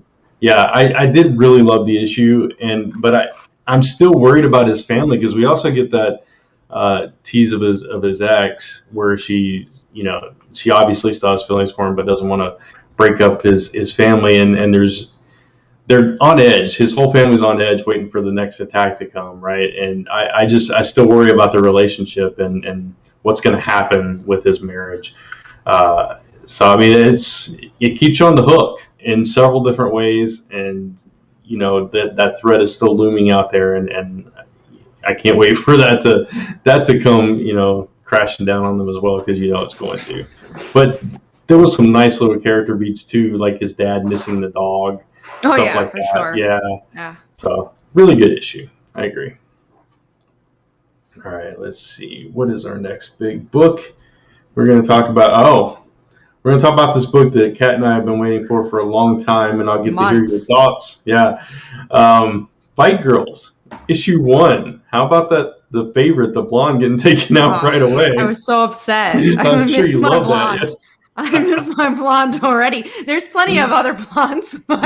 S2: I did really love the issue, but I'm still worried about his family, because we also get that tease of his ex, where she obviously still has feelings for him, but doesn't want to break up his family, and they're on edge. His whole family's on edge, waiting for the next attack to come, right? And I still worry about the relationship and what's going to happen with his marriage. So I mean, it keeps you on the hook in several different ways, and that threat is still looming out there, and I can't wait for that to come, crashing down on them as well, because it's going to. But there was some nice little character beats too, like his dad missing the dog, stuff like that. Sure. Yeah. So really good issue. I agree. All right, let's see. What is our next big book? We're going to talk about. We're going to talk about this book that Kat and I have been waiting for a long time, and I'll get to hear your thoughts. Yeah. Fight Girls, issue 1. How about that the favorite, the blonde, getting taken out right away.
S1: I was so upset.
S2: I'm sure you love that. Yeah.
S1: I miss my blonde already. There's plenty of other blondes, but,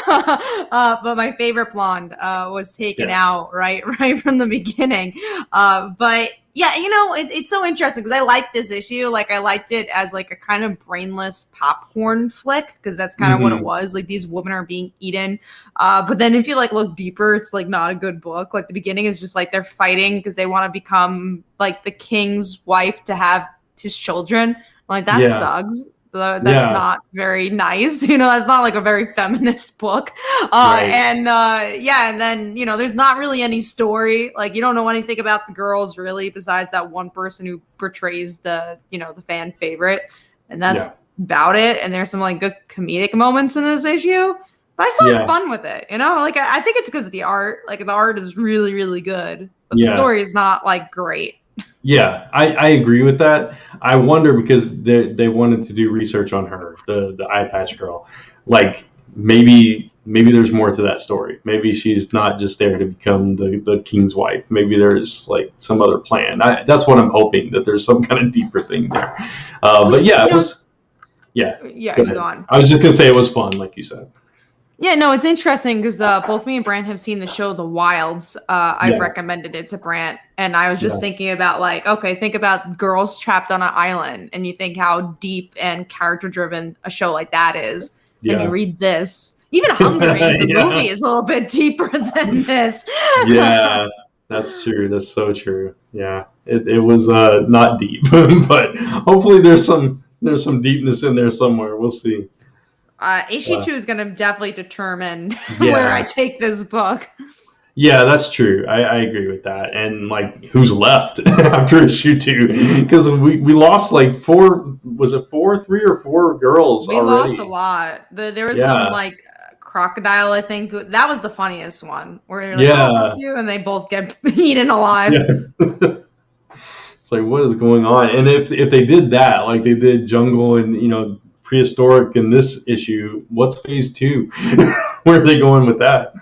S1: but my favorite blonde was taken out right from the beginning. But yeah, you know, it's so interesting because I like this issue. Like, I liked it as like a kind of brainless popcorn flick because that's kind of what it was. Like, these women are being eaten. But then if you like look deeper, it's like not a good book. Like, the beginning is just like they're fighting because they want to become like the king's wife to have his children. Like, that sucks. That's not very nice. You know, that's not like a very feminist book. And then, you know, there's not really any story. Like, you don't know anything about the girls really besides that one person who portrays the, you know, the fan favorite. And that's about it. And there's some like good comedic moments in this issue. But I still had fun with it, you know? Like, I think it's because of the art. Like, the art is really, really good. But the story is not, like, great.
S2: Yeah, I agree with that. I wonder because they wanted to do research on her, the eye patch girl. Like, maybe there's more to that story. Maybe she's not just there to become the king's wife. Maybe there's like some other plan. That's what I'm hoping, that there's some kind of deeper thing there. But yeah, it was. Yeah.
S1: Yeah, go on.
S2: I was just gonna say it was fun, like you said.
S1: Yeah, no, it's interesting because both me and Brant have seen the show The Wilds. I've recommended it to Brant, and I was just thinking about like, okay, think about girls trapped on an island, and you think how deep and character-driven a show like that is. And you read this. Even Hunger Games, the movie, is a little bit deeper than this.
S2: Yeah, that's true. That's so true. Yeah, it was not deep, but hopefully there's some deepness in there somewhere. We'll see.
S1: Issue 2 is going to definitely determine where I take this book.
S2: Yeah, that's true. I agree with that. And like, who's left after issue 2? Because we lost like 3 or 4 girls.
S1: We lost a lot. There was some like crocodile, I think. That was the funniest one. Where you're like, oh, you, and they both get eaten alive. Yeah.
S2: It's like, what is going on? And if they did that, like they did Jungle and, you know, Prehistoric in this issue, what's phase 2? Where are they going with that?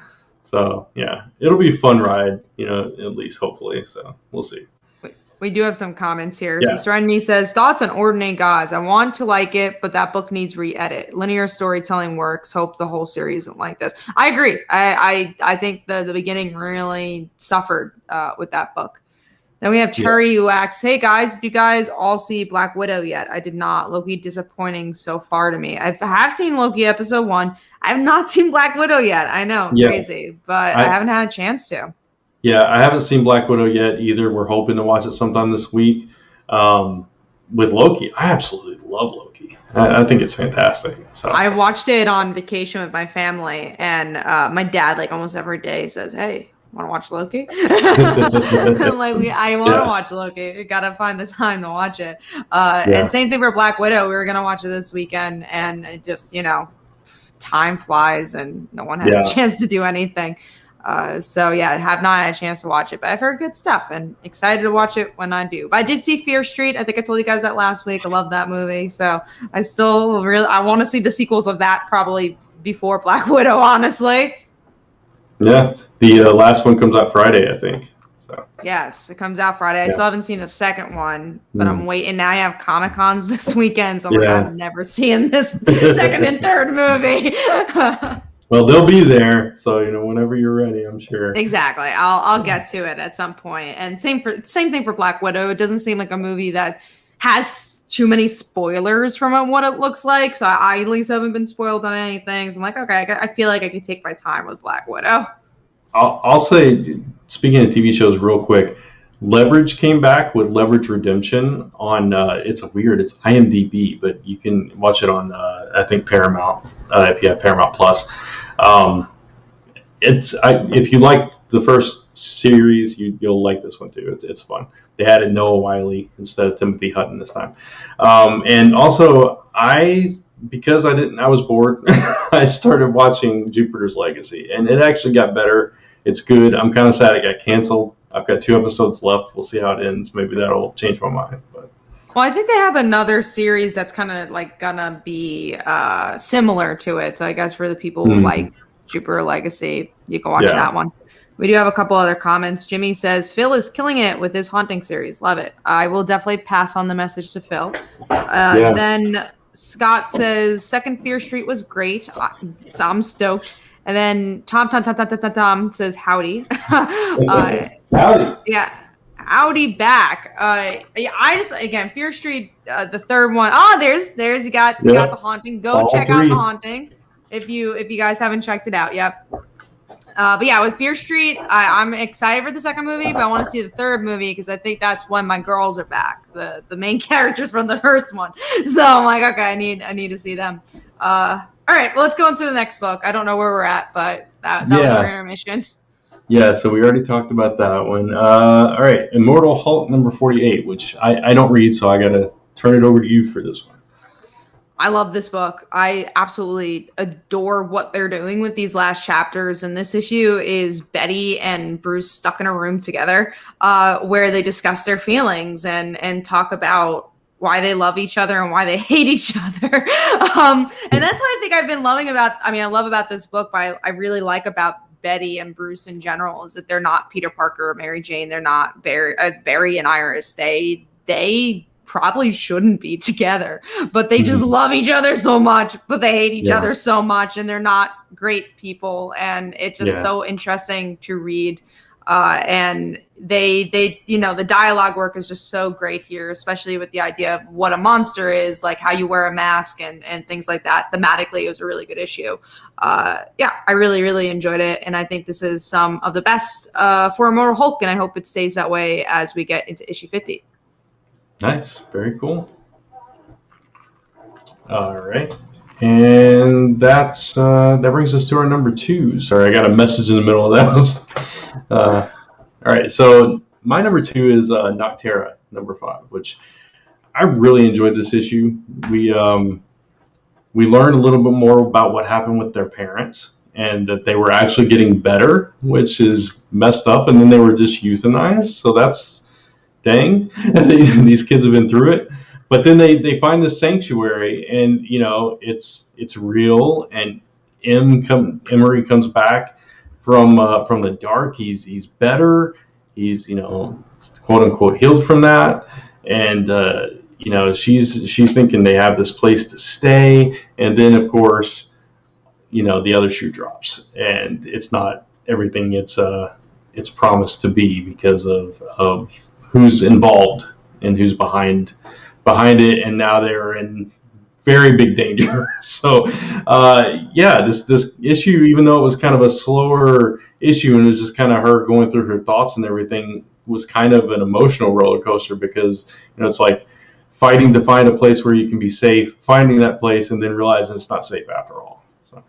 S2: So yeah, it'll be a fun ride, you know, at least hopefully. So we'll see.
S1: We do have some comments here. So Serenity says, thoughts on Ordinary Gods. I want to like it, but that book needs re-edit. Linear storytelling works. Hope the whole series isn't like this. I agree. I think the beginning really suffered with that book. Then we have Terry who asks, hey guys, did you guys all see Black Widow yet? I did not. Loki disappointing so far to me. I have seen Loki episode 1. I have not seen Black Widow yet. I know, crazy, but I haven't had a chance to.
S2: Yeah, I haven't seen Black Widow yet either. We're hoping to watch it sometime this week. With Loki, I absolutely love Loki. I think it's fantastic. So
S1: I watched it on vacation with my family, and my dad, like almost every day, says, hey, want to watch Loki? I want to watch Loki. You gotta find the time to watch it. And same thing for Black Widow. We were gonna watch it this weekend, and it just, you know, time flies, and no one has a chance to do anything. So I have not had a chance to watch it, but I've heard good stuff, and excited to watch it when I do. But I did see Fear Street. I think I told you guys that last week. I love that movie, so I still I want to see the sequels of that probably before Black Widow, honestly.
S2: Yeah, the last one comes out Friday, I think. So
S1: yes, it comes out Friday. I still haven't seen the second one, but I'm waiting. Now I have Comic-Cons this weekend, so I'm never seeing this second and third movie.
S2: Well, they'll be there, so you know, whenever you're ready, I'm sure.
S1: Exactly, I'll get to it at some point. And same thing for Black Widow. It doesn't seem like a movie that has too many spoilers from what it looks like, so I at least haven't been spoiled on anything. So I'm like, okay, I feel like I can take my time with Black Widow.
S2: I'll say, speaking of TV shows real quick, Leverage came back with Leverage Redemption on, it's IMDb, but you can watch it on, I think, Paramount, if you have Paramount Plus. If you liked the first series, you'll like this one too. It's fun. They added Noah Wyle instead of Timothy Hutton this time. And also, because I was bored, I started watching Jupiter's Legacy, and it actually got better. It's good. I'm kind of sad it got canceled. I've got 2 episodes left. We'll see how it ends. Maybe that'll change my mind. But
S1: well, I think they have another series that's kind of like gonna be similar to it. So I guess for the people who like Jupiter Legacy, you can watch that one. We do have a couple other comments. Jimmy says, Phil is killing it with his Haunting series. Love it. I will definitely pass on the message to Phil. Then Scott says, second Fear Street was great. So I'm stoked. And then Tom says, howdy.
S2: Howdy.
S1: Yeah. Howdy back. Again, Fear Street, the third one. Oh, there's you got the Haunting. Go check out the Haunting if you guys haven't checked it out. Yep. But yeah, with Fear Street, I'm excited for the second movie, but I want to see the third movie because I think that's when my girls are back, the main characters from the first one. So I'm like, okay, I need to see them. All right, well, let's go into the next book. I don't know where we're at, but that was our intermission.
S2: Yeah, so we already talked about that one. All right, Immortal Hulk number 48, which I don't read, so I got to turn it over to you for this one.
S1: I love this book. I absolutely adore what they're doing with these last chapters. And this issue is Betty and Bruce stuck in a room together where they discuss their feelings and talk about why they love each other and why they hate each other. And that's what I think I've been loving about, I love about this book, but I really like about Betty and Bruce in general is that they're not Peter Parker or Mary Jane. They're not Barry and Iris. They probably shouldn't be together, but they just love each other so much, but they hate each other so much, and they're not great people. And it's just so interesting to read. And they the dialogue work is just so great here, especially with the idea of what a monster is, like how you wear a mask and things like that. Thematically, it was a really good issue. I really, really enjoyed it. And I think this is some of the best for Immortal Hulk. And I hope it stays that way as we get into issue 50.
S2: Nice. Very cool. All right. And that brings us to our number 2. Sorry, I got a message in the middle of that. All right. So my number 2 is Noctera, number 5, which I really enjoyed this issue. We learned a little bit more about what happened with their parents and that they were actually getting better, which is messed up. And then they were just euthanized. So that's dang, these kids have been through it. But then they find this sanctuary, and it's real. And Emery comes back from the dark. He's better. He's quote unquote healed from that. And she's thinking they have this place to stay. And then of course, the other shoe drops, and it's not everything it's promised to be because of who's involved and who's behind it, and now they're in very big danger. So, this issue, even though it was kind of a slower issue and it was just kind of her going through her thoughts and everything, was kind of an emotional roller coaster because it's like fighting to find a place where you can be safe, finding that place, and then realizing it's not safe after all. So.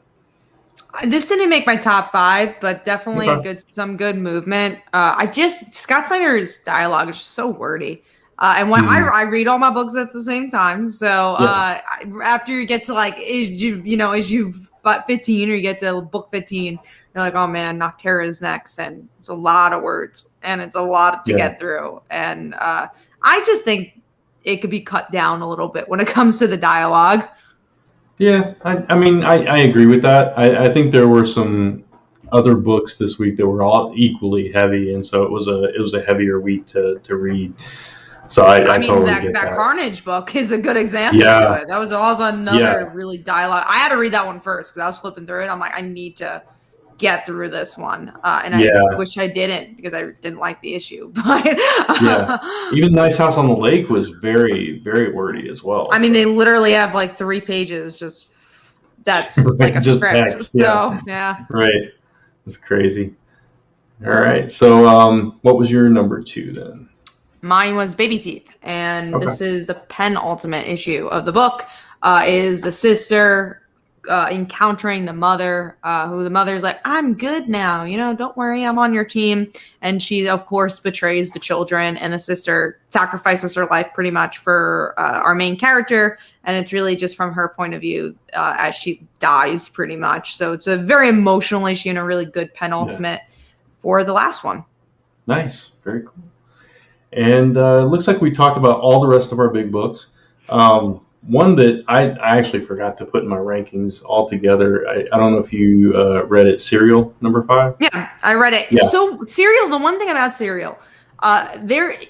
S1: This didn't make my top 5, but definitely some good movement. Scott Snyder's dialogue is just so wordy. And when I read all my books at the same time, so after you get to like as you 15 or you get to book 15, you're like, oh man, Noctera is next, and it's a lot of words and it's a lot to get through. And I just think it could be cut down a little bit when it comes to the dialogue.
S2: Yeah, I agree with that. I think there were some other books this week that were all equally heavy, and so it was a heavier week to read. So I totally get that.
S1: Carnage book is a good example of it. That was also another really dialogue. I had to read that one first because I was flipping through it. I'm like, I need to get through this one, and I wish I didn't because I didn't like the issue. But
S2: even Nice House on the Lake was very, very wordy as well.
S1: They literally have like 3 pages just that's like a
S2: just
S1: script.
S2: Text,
S1: so
S2: right, it's crazy. All right, so what was your number 2 then?
S1: Mine was Baby Teeth, and this is the penultimate issue of the book. Is the sister encountering the mother, who the mother's like, I'm good now, don't worry, I'm on your team. And she, of course, betrays the children, and the sister sacrifices her life pretty much for our main character. And it's really just from her point of view as she dies pretty much. So it's a very emotional issue and a really good penultimate for the last one.
S2: Nice. Very cool. And it looks like we talked about all the rest of our big books. one that I actually forgot to put in my rankings altogether. I don't know if you read it, Serial #5.
S1: Yeah, I read it.
S2: Yeah.
S1: So Serial, the one thing about Serial,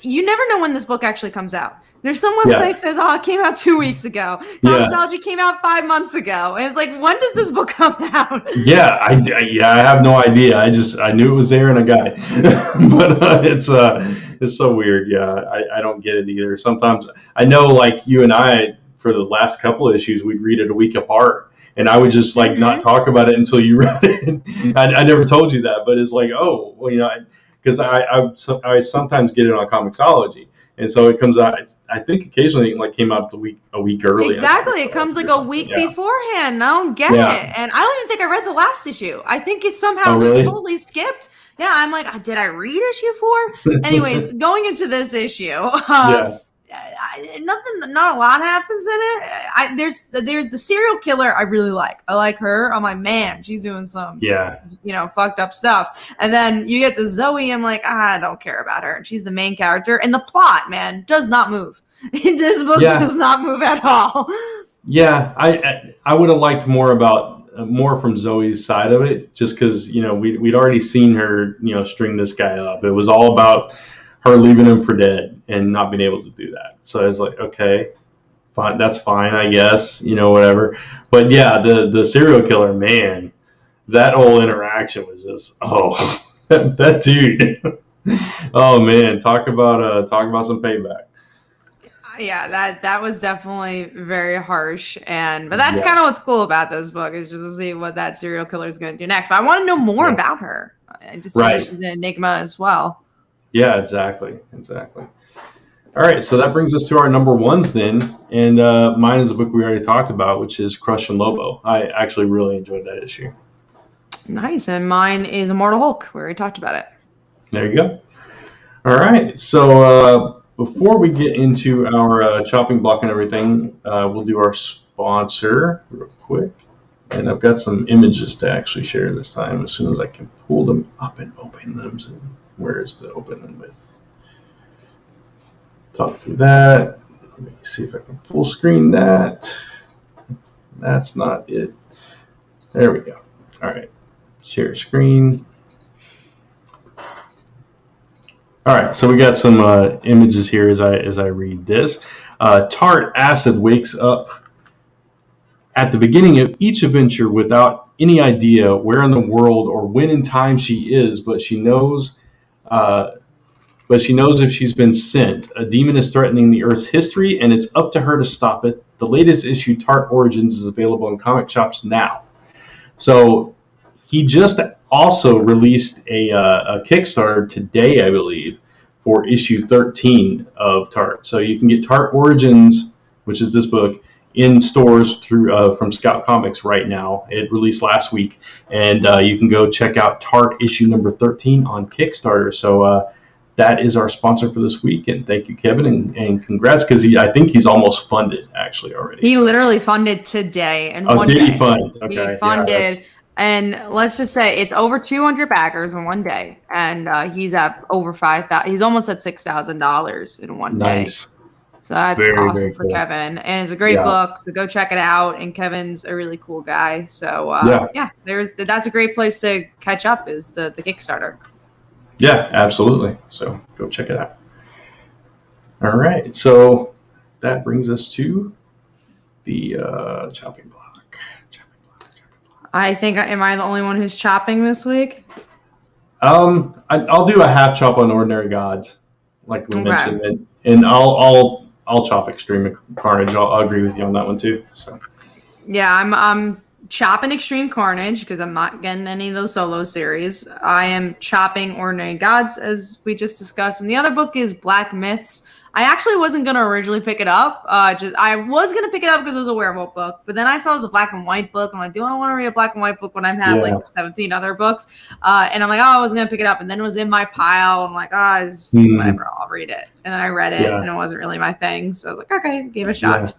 S1: you never know when this book actually comes out. There's some website says, "Oh, it came out 2 weeks ago." Comicsology came out 5 months ago, and it's like, when does this book come out?
S2: Yeah, I have no idea. I knew it was there and I got it, but it's so weird. Yeah, I don't get it either. Sometimes I know, like you and I, for the last couple of issues, we'd read it a week apart, and I would just like not talk about it until you read it. I never told you that, but it's like, oh, well, because I sometimes get it on Comixology. And so it comes out. I think occasionally it like came out a week early.
S1: Exactly, it comes like a week beforehand. I don't get it, and I don't even think I read the last issue. I think it's somehow just totally skipped. Yeah, I'm like, did I read issue 4? Anyways, going into this issue, not a lot happens in it. There's the serial killer I really like. I like her. I'm like, man, she's doing some fucked up stuff. And then you get the Zoe. I'm like, I don't care about her. And she's the main character. And the plot, man, does not move. This book does not move at all. Yeah,
S2: I would have liked more from Zoe's side of it, just because we'd already seen her string this guy up. It was all about her leaving him for dead and not being able to do that. So I was like, okay, fine, that's fine, I guess, whatever. But yeah, the serial killer, man, that whole interaction was just, that dude. Oh man, talk about some payback.
S1: Yeah, that was definitely very harsh, but that's kind of what's cool about this book, is just to see what that serial killer is going to do next. But I want to know more about her. I just feel like she's an enigma as well. Yeah,
S2: exactly. All right, so that brings us to our number ones then, and mine is a book we already talked about, which is Crush and Lobo. I actually really enjoyed that issue.
S1: Nice, and mine is Immortal Hulk. We already talked about it.
S2: There you go. All right, so before we get into our chopping block and everything, we'll do our sponsor real quick. And I've got some images to actually share this time as soon as I can pull them up and open them. So where's the open them with? Talk through that. Let me see if I can full screen that. That's not it. There we go. All right. Share screen. All right, so we got some images here as I read this. Tart Acid wakes up at the beginning of each adventure without any idea where in the world or when in time she is, but she knows if she's been sent. A demon is threatening the Earth's history, and it's up to her to stop it. The latest issue, Tart Origins, is available in comic shops now. So he just also released a Kickstarter today, I believe, for issue 13 of Tart. So you can get Tart Origins, which is this book, in stores through from Scout Comics right now. It released last week, and you can go check out Tart issue number 13 on Kickstarter. So that is our sponsor for this week, and thank you, Kevin, and congrats, because I think he's almost funded actually already.
S1: He literally funded today, and
S2: he fund? Okay,
S1: he funded. And let's just say it's over 200 backers in one day, and he's at over 5,000. He's almost at $6,000 in one day. So that's awesome very for cool. Kevin, and it's a great book. So go check it out. And Kevin's a really cool guy. So that's a great place to catch up, is the Kickstarter.
S2: Yeah, absolutely. So go check it out. All right, so that brings us to the chopping block.
S1: I think, am I the only one who's chopping this week?
S2: I'll do a half chop on Ordinary Gods, like we mentioned, and I'll chop Extreme Carnage. I'll agree with you on that one too. So
S1: yeah, I'm chopping Extreme Carnage because I'm not getting any of those solo series. I am chopping Ordinary Gods, as we just discussed, and the other book is Black Myths. I actually wasn't going to originally pick it up. I was going to pick it up because it was a werewolf book, but then I saw it was a black and white book. I'm like, do I want to read a black and white book when I have like 17 other books? And I'm like, I was going to pick it up, and then it was in my pile. I'm like, whatever, I'll read it. And then I read it, and it wasn't really my thing. So I was like, okay, give it a shot.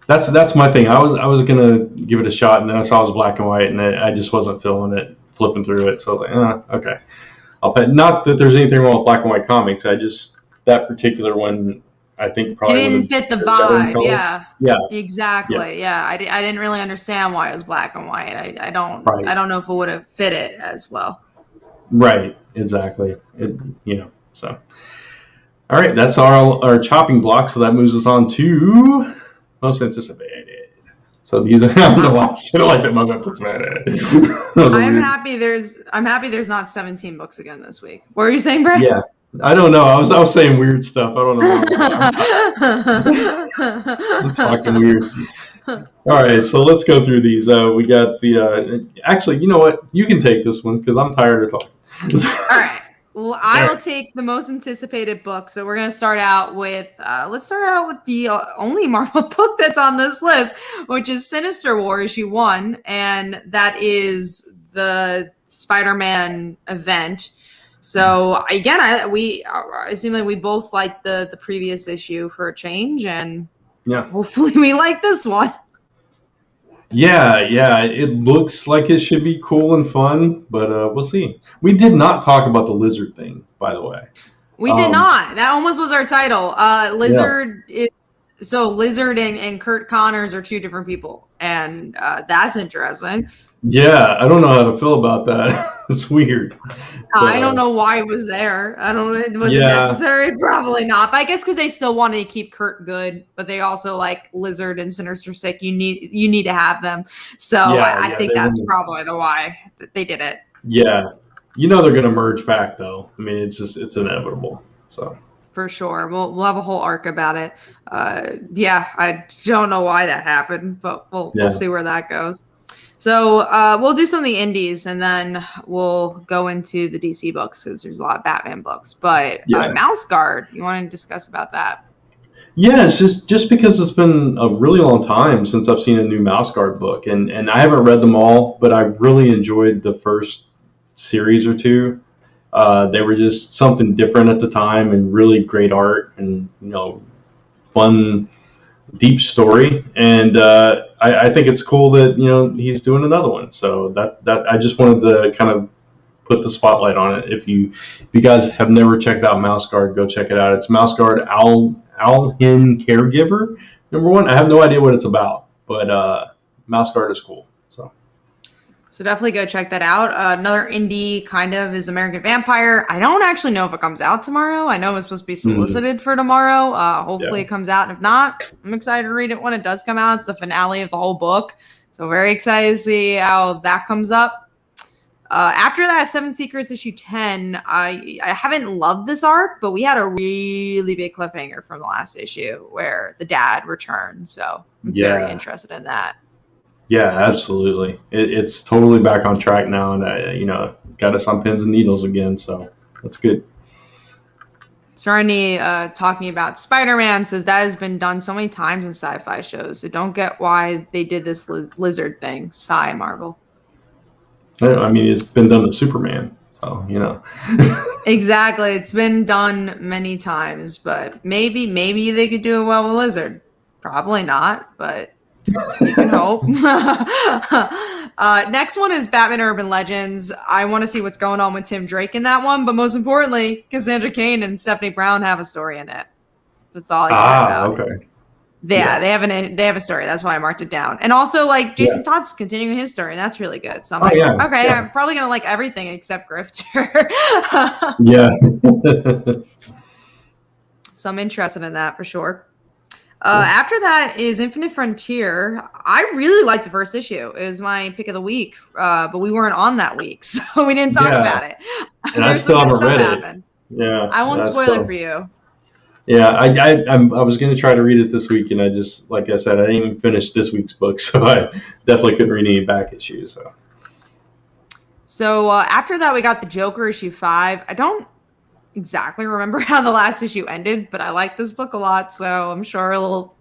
S2: Yeah. That's my thing. I was going to give it a shot, and then I saw it was black and white, and I just wasn't feeling it, flipping through it. So I was like, okay. Not that there's anything wrong with black and white comics. That particular one I think
S1: It
S2: probably
S1: didn't fit the
S2: better in
S1: vibe.
S2: color.
S1: Yeah.
S2: Yeah.
S1: Exactly. Yeah. I didn't really understand why it was black and white. I don't know if it would have fit it as well.
S2: Right. Exactly. So. All right. That's our chopping block. So that moves us on to most anticipated. So these are I don't know why I said it like that. Most anticipated.
S1: I'm happy there's not 17 books again this week. What were you saying, Brett?
S2: Yeah. I don't know. I was saying weird stuff. I don't know. I'm talking weird. All right, so let's go through these. We got the actually, you know what? You can take this one because I'm tired of talking.
S1: All right. Well, I will take the most anticipated book. So we're going to start out with let's start out with the only Marvel book that's on this list, which is Sinister War Issue One, and that is the Spider-Man event. So again, it seemed like we both liked the previous issue for a change, and hopefully we like this one.
S2: Yeah, it looks like it should be cool and fun, but we'll see. We did not talk about the lizard thing, by the way.
S1: We did not. That almost was our title. Lizard is so Lizard and Kurt Connors are two different people, and that's interesting.
S2: Yeah, I don't know how to feel about that. It's weird.
S1: I don't know why it was there. I don't know. Was it necessary? Probably not. But I guess because they still wanted to keep Kurt good, but they also like Lizard and Sinister Sick. You need to have them. So I think that's probably the why that they did it. Yeah,
S2: they're gonna merge back though. I mean, it's inevitable. So.
S1: For sure. We'll have a whole arc about it. I don't know why that happened, but we'll see where that goes. So we'll do some of the indies, and then we'll go into the DC books because there's a lot of Batman books. But Mouse Guard, you want to discuss about that?
S2: Yeah, it's just because it's been a really long time since I've seen a new Mouse Guard book, and I haven't read them all, but I really enjoyed the first series or two. They were just something different at the time, and really great art, and fun, deep story. And I think it's cool that he's doing another one. So that I just wanted to kind of put the spotlight on it. If you guys have never checked out Mouse Guard, go check it out. It's Mouse Guard Al-Hin Caregiver #1. I have no idea what it's about, but Mouse Guard is cool.
S1: So definitely go check that out. Another indie kind of is American Vampire. I don't actually know if it comes out tomorrow. I know it's supposed to be solicited for tomorrow. Hopefully it comes out. If not, I'm excited to read it when it does come out. It's the finale of the whole book. So very excited to see how that comes up. After that, Seven Secrets issue 10, I haven't loved this arc, but we had a really big cliffhanger from the last issue where the dad returned. So I'm very interested in that.
S2: Yeah, absolutely. It's totally back on track now, and got us on pins and needles again. So that's good.
S1: Starting talking about Spider-Man says that has been done so many times in sci-fi shows. So don't get why they did this lizard thing. Sigh, Marvel.
S2: I mean, it's been done to Superman. So
S1: Exactly. It's been done many times, but maybe they could do it well with Lizard. Probably not, but. You can hope. Next one is Batman Urban Legends. I want to see what's going on with Tim Drake in that one, but most importantly, Cassandra Cain and Stephanie Brown have a story in it. That's all I care about.
S2: Okay.
S1: They have a story. That's why I marked it down. And also, Jason Todd's continuing his story, and that's really good. So I'm I'm probably gonna like everything except Grifter. So I'm interested in that for sure. After that is Infinite Frontier. I really liked the first issue. It was my pick of the week, but we weren't on that week, so we didn't talk about it.
S2: And I still haven't read it. Yeah,
S1: I won't spoil it for you.
S2: Yeah, I was going to try to read it this week, and I just, like I said, I didn't even finish this week's book, so I definitely couldn't read any back issues.
S1: So after that, we got the Joker issue 5. I don't exactly remember how the last issue ended, but I like this book a lot, so I'm sure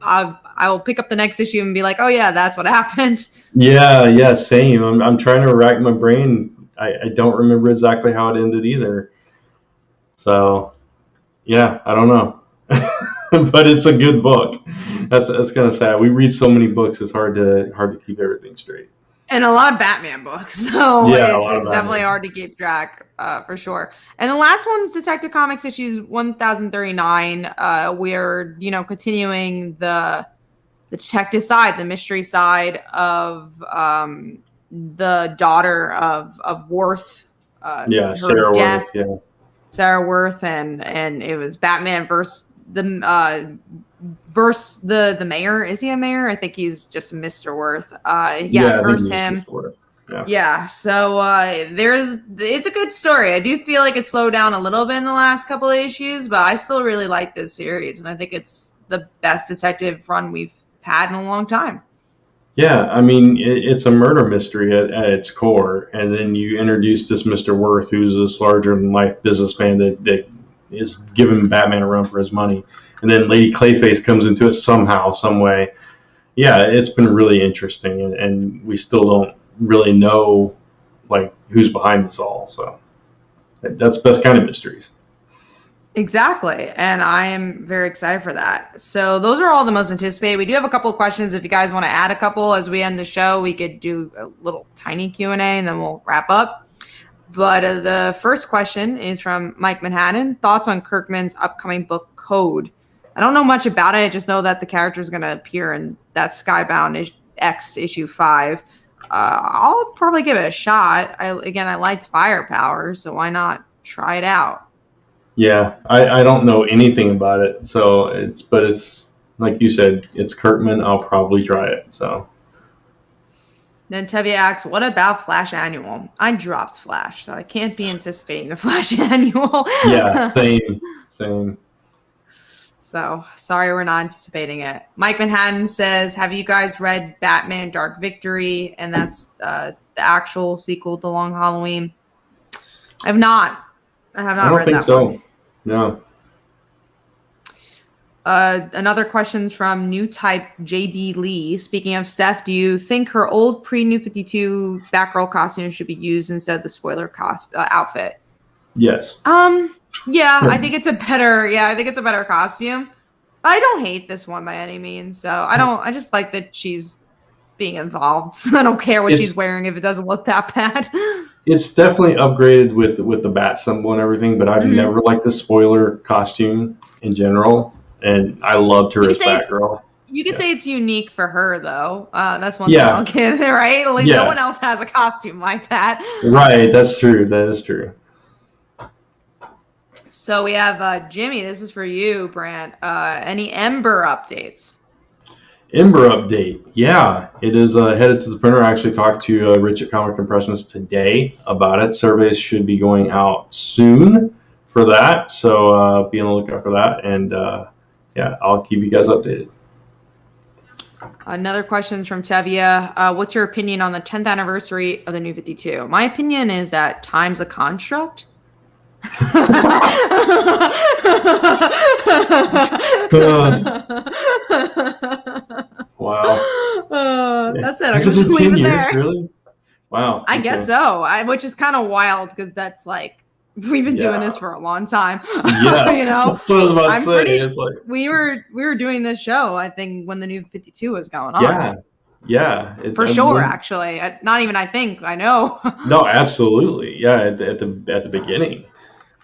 S1: I will pick up the next issue and be like, oh yeah, that's what happened. Yeah,
S2: same. I'm trying to rack my brain. I don't remember exactly how it ended either. So yeah, I don't know. But it's a good book. That's kind of sad. We read so many books, it's hard to keep everything straight.
S1: And a lot of Batman books, so
S2: Yeah,
S1: it's definitely hard to keep track, for sure. And the last one's Detective Comics issues 1039. We're continuing the detective side, the mystery side of the daughter of Worth. Her
S2: Sarah
S1: death.
S2: Worth. Yeah,
S1: Sarah Worth, and it was Batman versus the mayor. Is he a mayor? I think he's just Mr. Worth. Versus him. Yeah. So it's a good story. I do feel like it slowed down a little bit in the last couple of issues, but I still really like this series, and I think it's the best detective run we've had in a long time.
S2: Yeah, I mean, it's a murder mystery at its core, and then you introduce this Mr. Worth, who's this larger-than-life businessman that is giving Batman a run for his money, and then Lady Clayface comes into it somehow, some way. Yeah, it's been really interesting, and we still don't really know like who's behind this all. So that's the best kind of mysteries.
S1: Exactly. And I am very excited for that. So those are all the most anticipated. We do have a couple of questions. If you guys want to add a couple as we end the show, we could do a little tiny Q&A and then we'll wrap up. But the first question is from Mike Manhattan. Thoughts on Kirkman's upcoming book Code? I don't know much about it. I just know that the character is going to appear in that Skybound X issue 5. I'll probably give it a shot. I liked Firepower, so why not try it out?
S2: Yeah, I don't know anything about it, so it's like you said, it's Kirkman. I'll probably try it. So
S1: then Tevye asks, "What about Flash Annual?" I dropped Flash, so I can't be anticipating the Flash Annual.
S2: Yeah, same.
S1: So sorry, we're not anticipating it. Mike Manhattan says, "Have you guys read Batman Dark Victory?" And that's the actual sequel to Long Halloween. I have not read that. I don't think so. One.
S2: No.
S1: Another question's from New Type JB Lee. Speaking of Steph, do you think her old pre-New 52 Batgirl costume should be used instead of the spoiler outfit?
S2: Yes.
S1: Yeah, I think it's a better costume. I don't hate this one by any means. So I just like that she's being involved. So I don't care what she's wearing if it doesn't look that bad.
S2: It's definitely upgraded with the bat symbol and everything, but I've never liked the spoiler costume in general, and I loved her as Batgirl.
S1: You could say it's unique for her, though. That's one thing I'll give it, right? Like no one else has a costume like that.
S2: Right, that's true. That is true.
S1: So we have Jimmy. This is for you, Brant. Any Ember updates?
S2: Ember update. Yeah, it is headed to the printer. I actually talked to Rich at Comic Impressions today about it. Surveys should be going out soon for that, so be on the lookout for that. And I'll keep you guys updated.
S1: Another question is from Tevye. What's your opinion on the 10th anniversary of the New 52? My opinion is that time's a construct.
S2: Wow.
S1: That's it. I'm just leave it there.
S2: Really? Wow.
S1: I guess so. Which is kind of wild because that's like we've been doing this for a long time.
S2: Yeah.
S1: You know.
S2: That's what I was about to say. It's like
S1: we were doing this show, I think, when the New 52 was going on.
S2: Yeah.
S1: For sure, actually. Not even I think. I know.
S2: No, absolutely. Yeah, at the beginning.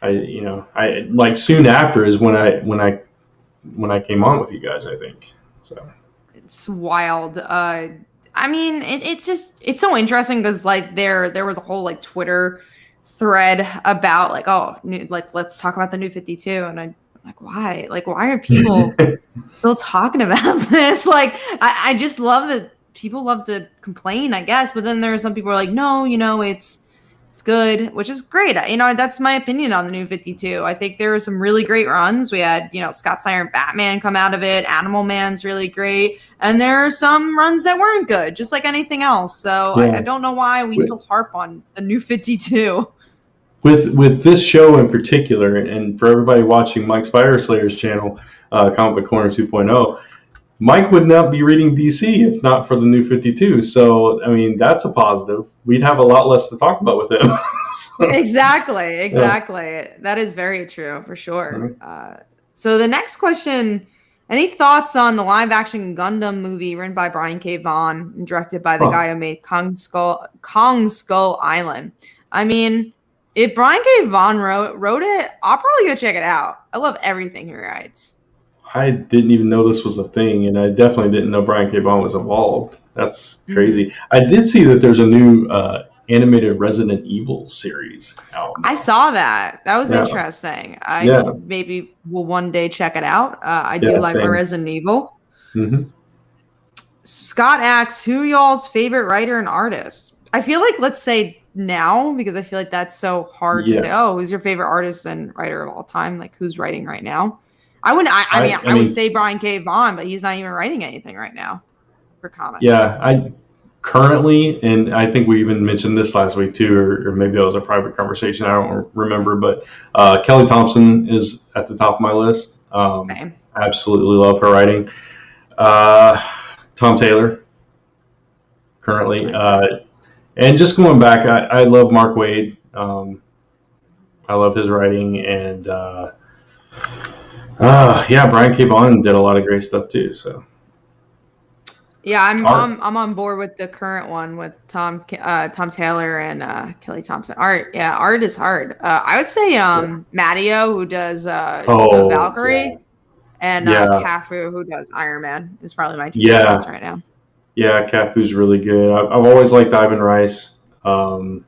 S2: I like soon after is when I came on with you guys, I think. So
S1: it's wild. I mean, it's so interesting because like there was a whole like Twitter thread about like, let's talk about the New 52, and I'm like, why are people still talking about this? Like I just love that people love to complain, I guess, but then there are some people who are like, no, it's good, which is great. That's my opinion on the New 52. I think there were some really great runs. We had, Scott Snyder and Batman come out of it. Animal Man's really great. And there are some runs that weren't good, just like anything else. So I don't know why we still harp on the New 52.
S2: With this show in particular, and for everybody watching Mike's Fire Slayers channel, Comic Book Corner 2.0, Mike would not be reading DC if not for the New 52. So, I mean, that's a positive. We'd have a lot less to talk about with him.
S1: Exactly. Yeah. That is very true, for sure. So the next question Any thoughts on the live-action Gundam movie written by Brian K. Vaughan and directed by the guy who made Kong Skull Island? I mean, if Brian K. Vaughan wrote it, I'll probably go check it out. I love everything he writes.
S2: I didn't even know this was a thing, and I definitely didn't know Brian K. Vaughan was involved. That's crazy. Mm-hmm. I did see that there's a new animated Resident Evil series out.
S1: I saw that. That was interesting. I maybe will one day check it out. I do like my Resident Evil. Mm-hmm. Scott asks, who y'all's favorite writer and artist? I feel like let's say now, because I feel like that's so hard to say, oh, who's your favorite artist and writer of all time? Like, who's writing right now? I would say Brian K. Vaughan, but he's not even writing anything right now for comics.
S2: Yeah, I currently, and I think we even mentioned this last week too, or maybe that was a private conversation. I don't remember, but Kelly Thompson is at the top of my list. I absolutely love her writing. Tom Taylor, currently. And just going back, I love Mark Waid. I love his writing, and Brian K. Vaughan did a lot of great stuff too. So
S1: yeah, I'm on board with the current one with Tom Taylor and Kelly Thompson. Art is hard. I would say Matteo, who does Valkyrie, and Cafu, who does Iron Man, is probably my two favorites right now.
S2: Yeah, Cafu's really good. I've always liked Ivan Rice. Jim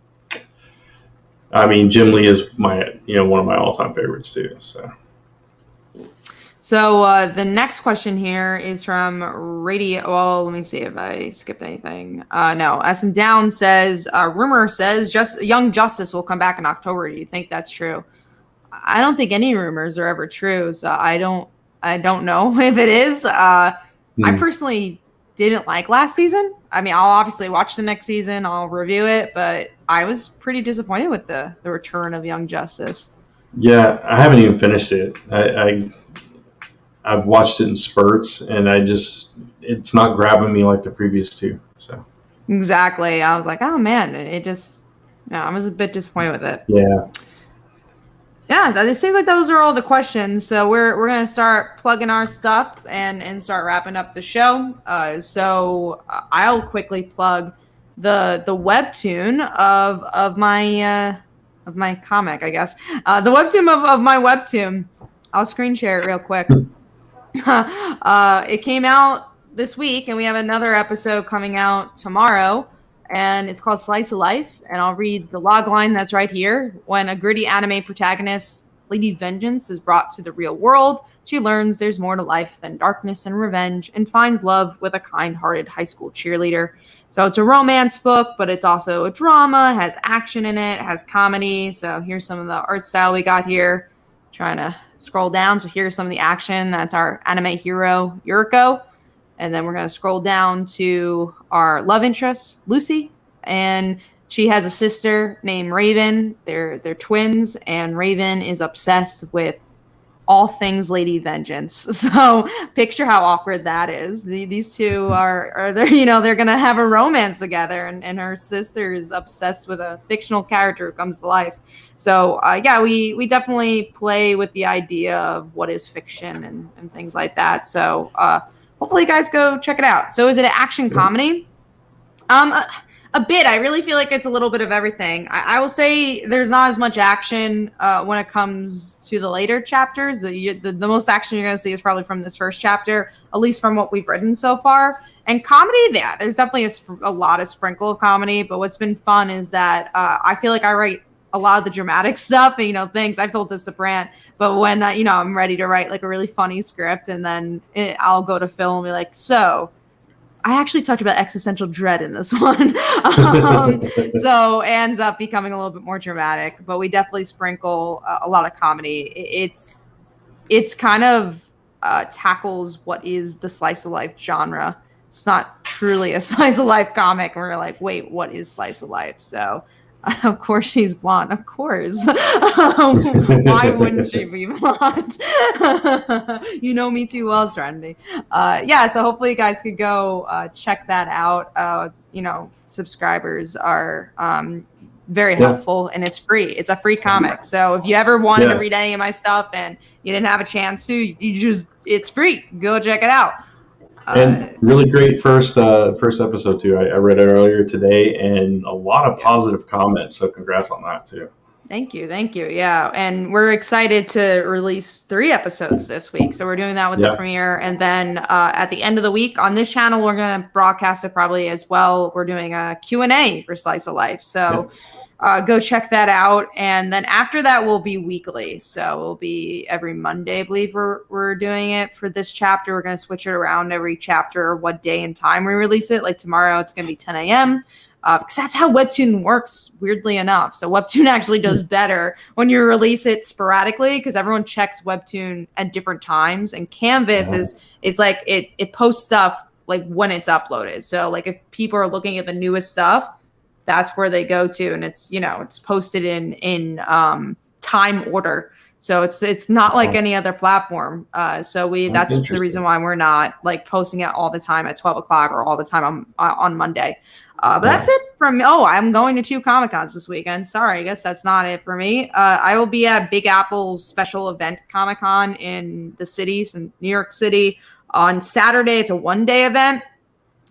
S2: Lee is one of my all-time favorites too.
S1: So the next question here is from Radio. Well, let me see if I skipped anything. No, SM Down says, rumor says Young Justice will come back in October. Do you think that's true? I don't think any rumors are ever true, so I don't know if it is. I personally didn't like last season. I mean, I'll obviously watch the next season. I'll review it, but I was pretty disappointed with the return of Young Justice.
S2: Yeah, I haven't even finished it. I've watched it in spurts, and it's not grabbing me like the previous two. So
S1: exactly, I was like, oh man, I was a bit disappointed with it. Yeah, it seems like those are all the questions. So we're gonna start plugging our stuff and start wrapping up the show. So I'll quickly plug the webtoon of my comic, I guess. The webtoon of my webtoon. I'll screen share it real quick. It came out this week, and we have another episode coming out tomorrow, and it's called Slice of Life, and I'll read the log line that's right here. When a gritty anime protagonist, Lady Vengeance, is brought to the real world, she learns there's more to life than darkness and revenge, and finds love with a kind-hearted high school cheerleader. So it's a romance book, but it's also a drama, has action in it, has comedy. So here's some of the art style we got here. Trying to scroll down. So here's some of the action. That's our anime hero, Yuriko. And then we're going to scroll down to our love interest, Lucy. And she has a sister named Raven. They're twins. And Raven is obsessed with all things Lady Vengeance. So picture how awkward that is. These two are they're going to have a romance together. And her sister is obsessed with a fictional character who comes to life. So, we definitely play with the idea of what is fiction and things like that. So, hopefully you guys go check it out. So, is it an action comedy? A bit. I really feel like it's a little bit of everything. I will say there's not as much action when it comes to the later chapters. The most action you're going to see is probably from this first chapter, at least from what we've written so far. And comedy, there's definitely a lot of sprinkle of comedy. But what's been fun is that I feel like I write a lot of the dramatic stuff, things. I've told this to Brant, but when I'm ready to write like a really funny script, and then I'll go to Phil and be like, so I actually talked about existential dread in this one. So it ends up becoming a little bit more dramatic, but we definitely sprinkle a lot of comedy. It's kind of tackles what is the slice of life genre. It's not truly a slice of life comic. And we're like, wait, what is slice of life? So of course she's blonde. Of course. Why wouldn't she be blonde? You know me too well, Serenity. So hopefully you guys could go check that out. Subscribers are very helpful, and it's free. It's a free comic. So if you ever wanted to read any of my stuff and you didn't have a chance to, you just it's free. Go check it out.
S2: And really great first episode too. I read it earlier today, and a lot of positive comments. So congrats on that too.
S1: Thank you. Yeah, and we're excited to release 3 episodes this week. So we're doing that with the premiere, and then at the end of the week on this channel, we're going to broadcast it probably as well. We're doing a Q&A for Slice of Life. So go check that out, and then after that, we'll be weekly. So we'll be every Monday, I believe we're doing it for this chapter. We're going to switch it around every chapter, what day and time we release it. Like tomorrow, it's going to be 10 a.m. Because that's how Webtoon works, weirdly enough. So Webtoon actually does better when you release it sporadically, because everyone checks Webtoon at different times, and Canvas is like it posts stuff like when it's uploaded. So like if people are looking at the newest stuff, that's where they go to, and it's it's posted in time order. So it's not like any other platform. That's the reason why we're not like posting it all the time at 12 o'clock or all the time on Monday. But that's it from me. Oh, I'm going to 2 Comic-Cons this weekend. Sorry, I guess that's not it for me. I will be at Big Apple's special event Comic-Con in the cities in New York City on Saturday. It's a 1-day event.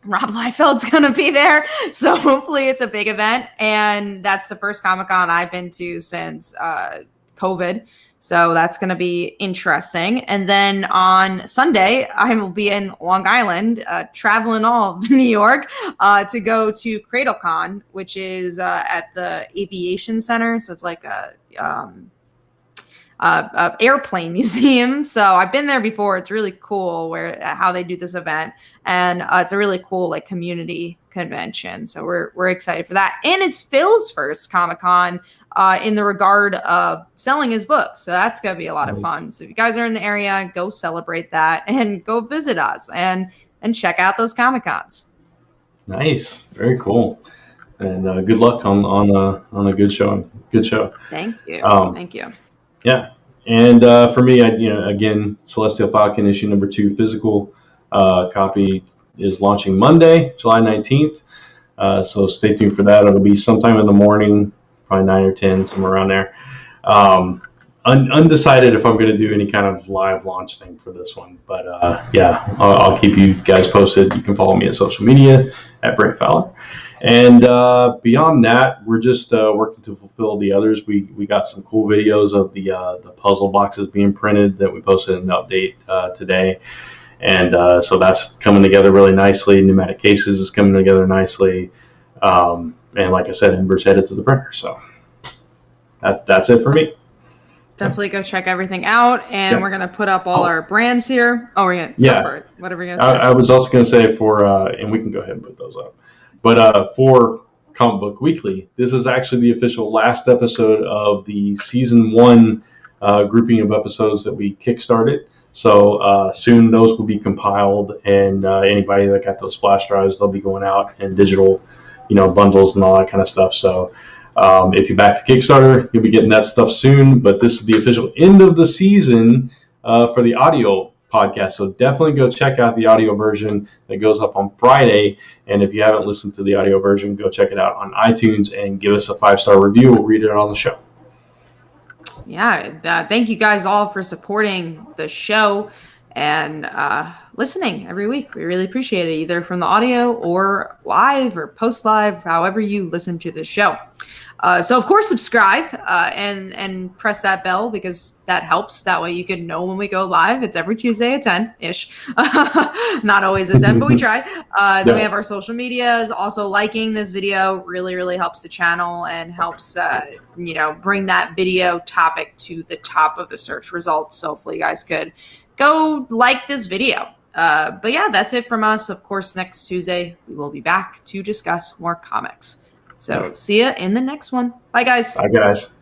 S1: Rob Liefeld's going to be there. So hopefully it's a big event. And that's the first Comic-Con I've been to since COVID. So that's going to be interesting. And then on Sunday, I will be in Long Island, traveling all of New York to go to CradleCon, which is at the Aviation Center. So it's like a airplane museum. So I've been there before. It's really cool how they do this event. And it's a really cool like community convention. So we're excited for that. And it's Phil's first Comic-Con in the regard of selling his books. So that's going to be a lot of fun. So if you guys are in the area, go celebrate that and go visit us and check out those Comic-Cons.
S2: Nice. Very cool. And good luck on a good show. Good show.
S1: Thank you. Thank you.
S2: Yeah. And for me, again, Celestial Falcon issue number 2 physical copy is launching Monday, July 19th. So stay tuned for that. It'll be sometime in the morning, probably 9 or 10, somewhere around there. Undecided if I'm going to do any kind of live launch thing for this one. But I'll keep you guys posted. You can follow me on social media at Brent Fowler. And beyond that, we're just working to fulfill the others. We got some cool videos of the puzzle boxes being printed that we posted in the update today. And so that's coming together really nicely. Pneumatic cases is coming together nicely. And like I said, Ember's headed to the printer. So that's it for me.
S1: Definitely go check everything out. And we're going to put up all our brands here. Oh, we're going to go for it. Whatever you're going to say. I
S2: was also going to say and we can go ahead and put those up. But for Comic Book Weekly, this is actually the official last episode of the Season 1 grouping of episodes that we kickstarted. So soon those will be compiled, and anybody that got those flash drives, they'll be going out in digital, bundles and all that kind of stuff. So if you're back to Kickstarter, you'll be getting that stuff soon. But this is the official end of the season for the audio podcast. So definitely go check out the audio version that goes up on Friday. And if you haven't listened to the audio version, go check it out on iTunes and give us a 5-star review. We'll read it on the show.
S1: Yeah, thank you guys all for supporting the show and listening every week. We really appreciate it, either from the audio or live or post-live, however you listen to the show. So, of course, subscribe and press that bell, because that helps. That way you can know when we go live. It's every Tuesday at 10-ish. Not always at 10, but we try. Then we have our social medias. Also, liking this video really, really helps the channel and helps, bring that video topic to the top of the search results. So hopefully you guys could go like this video. But yeah, that's it from us. Of course, next Tuesday, we will be back to discuss more comics. So see ya in the next one. Bye, guys.
S2: Bye, guys.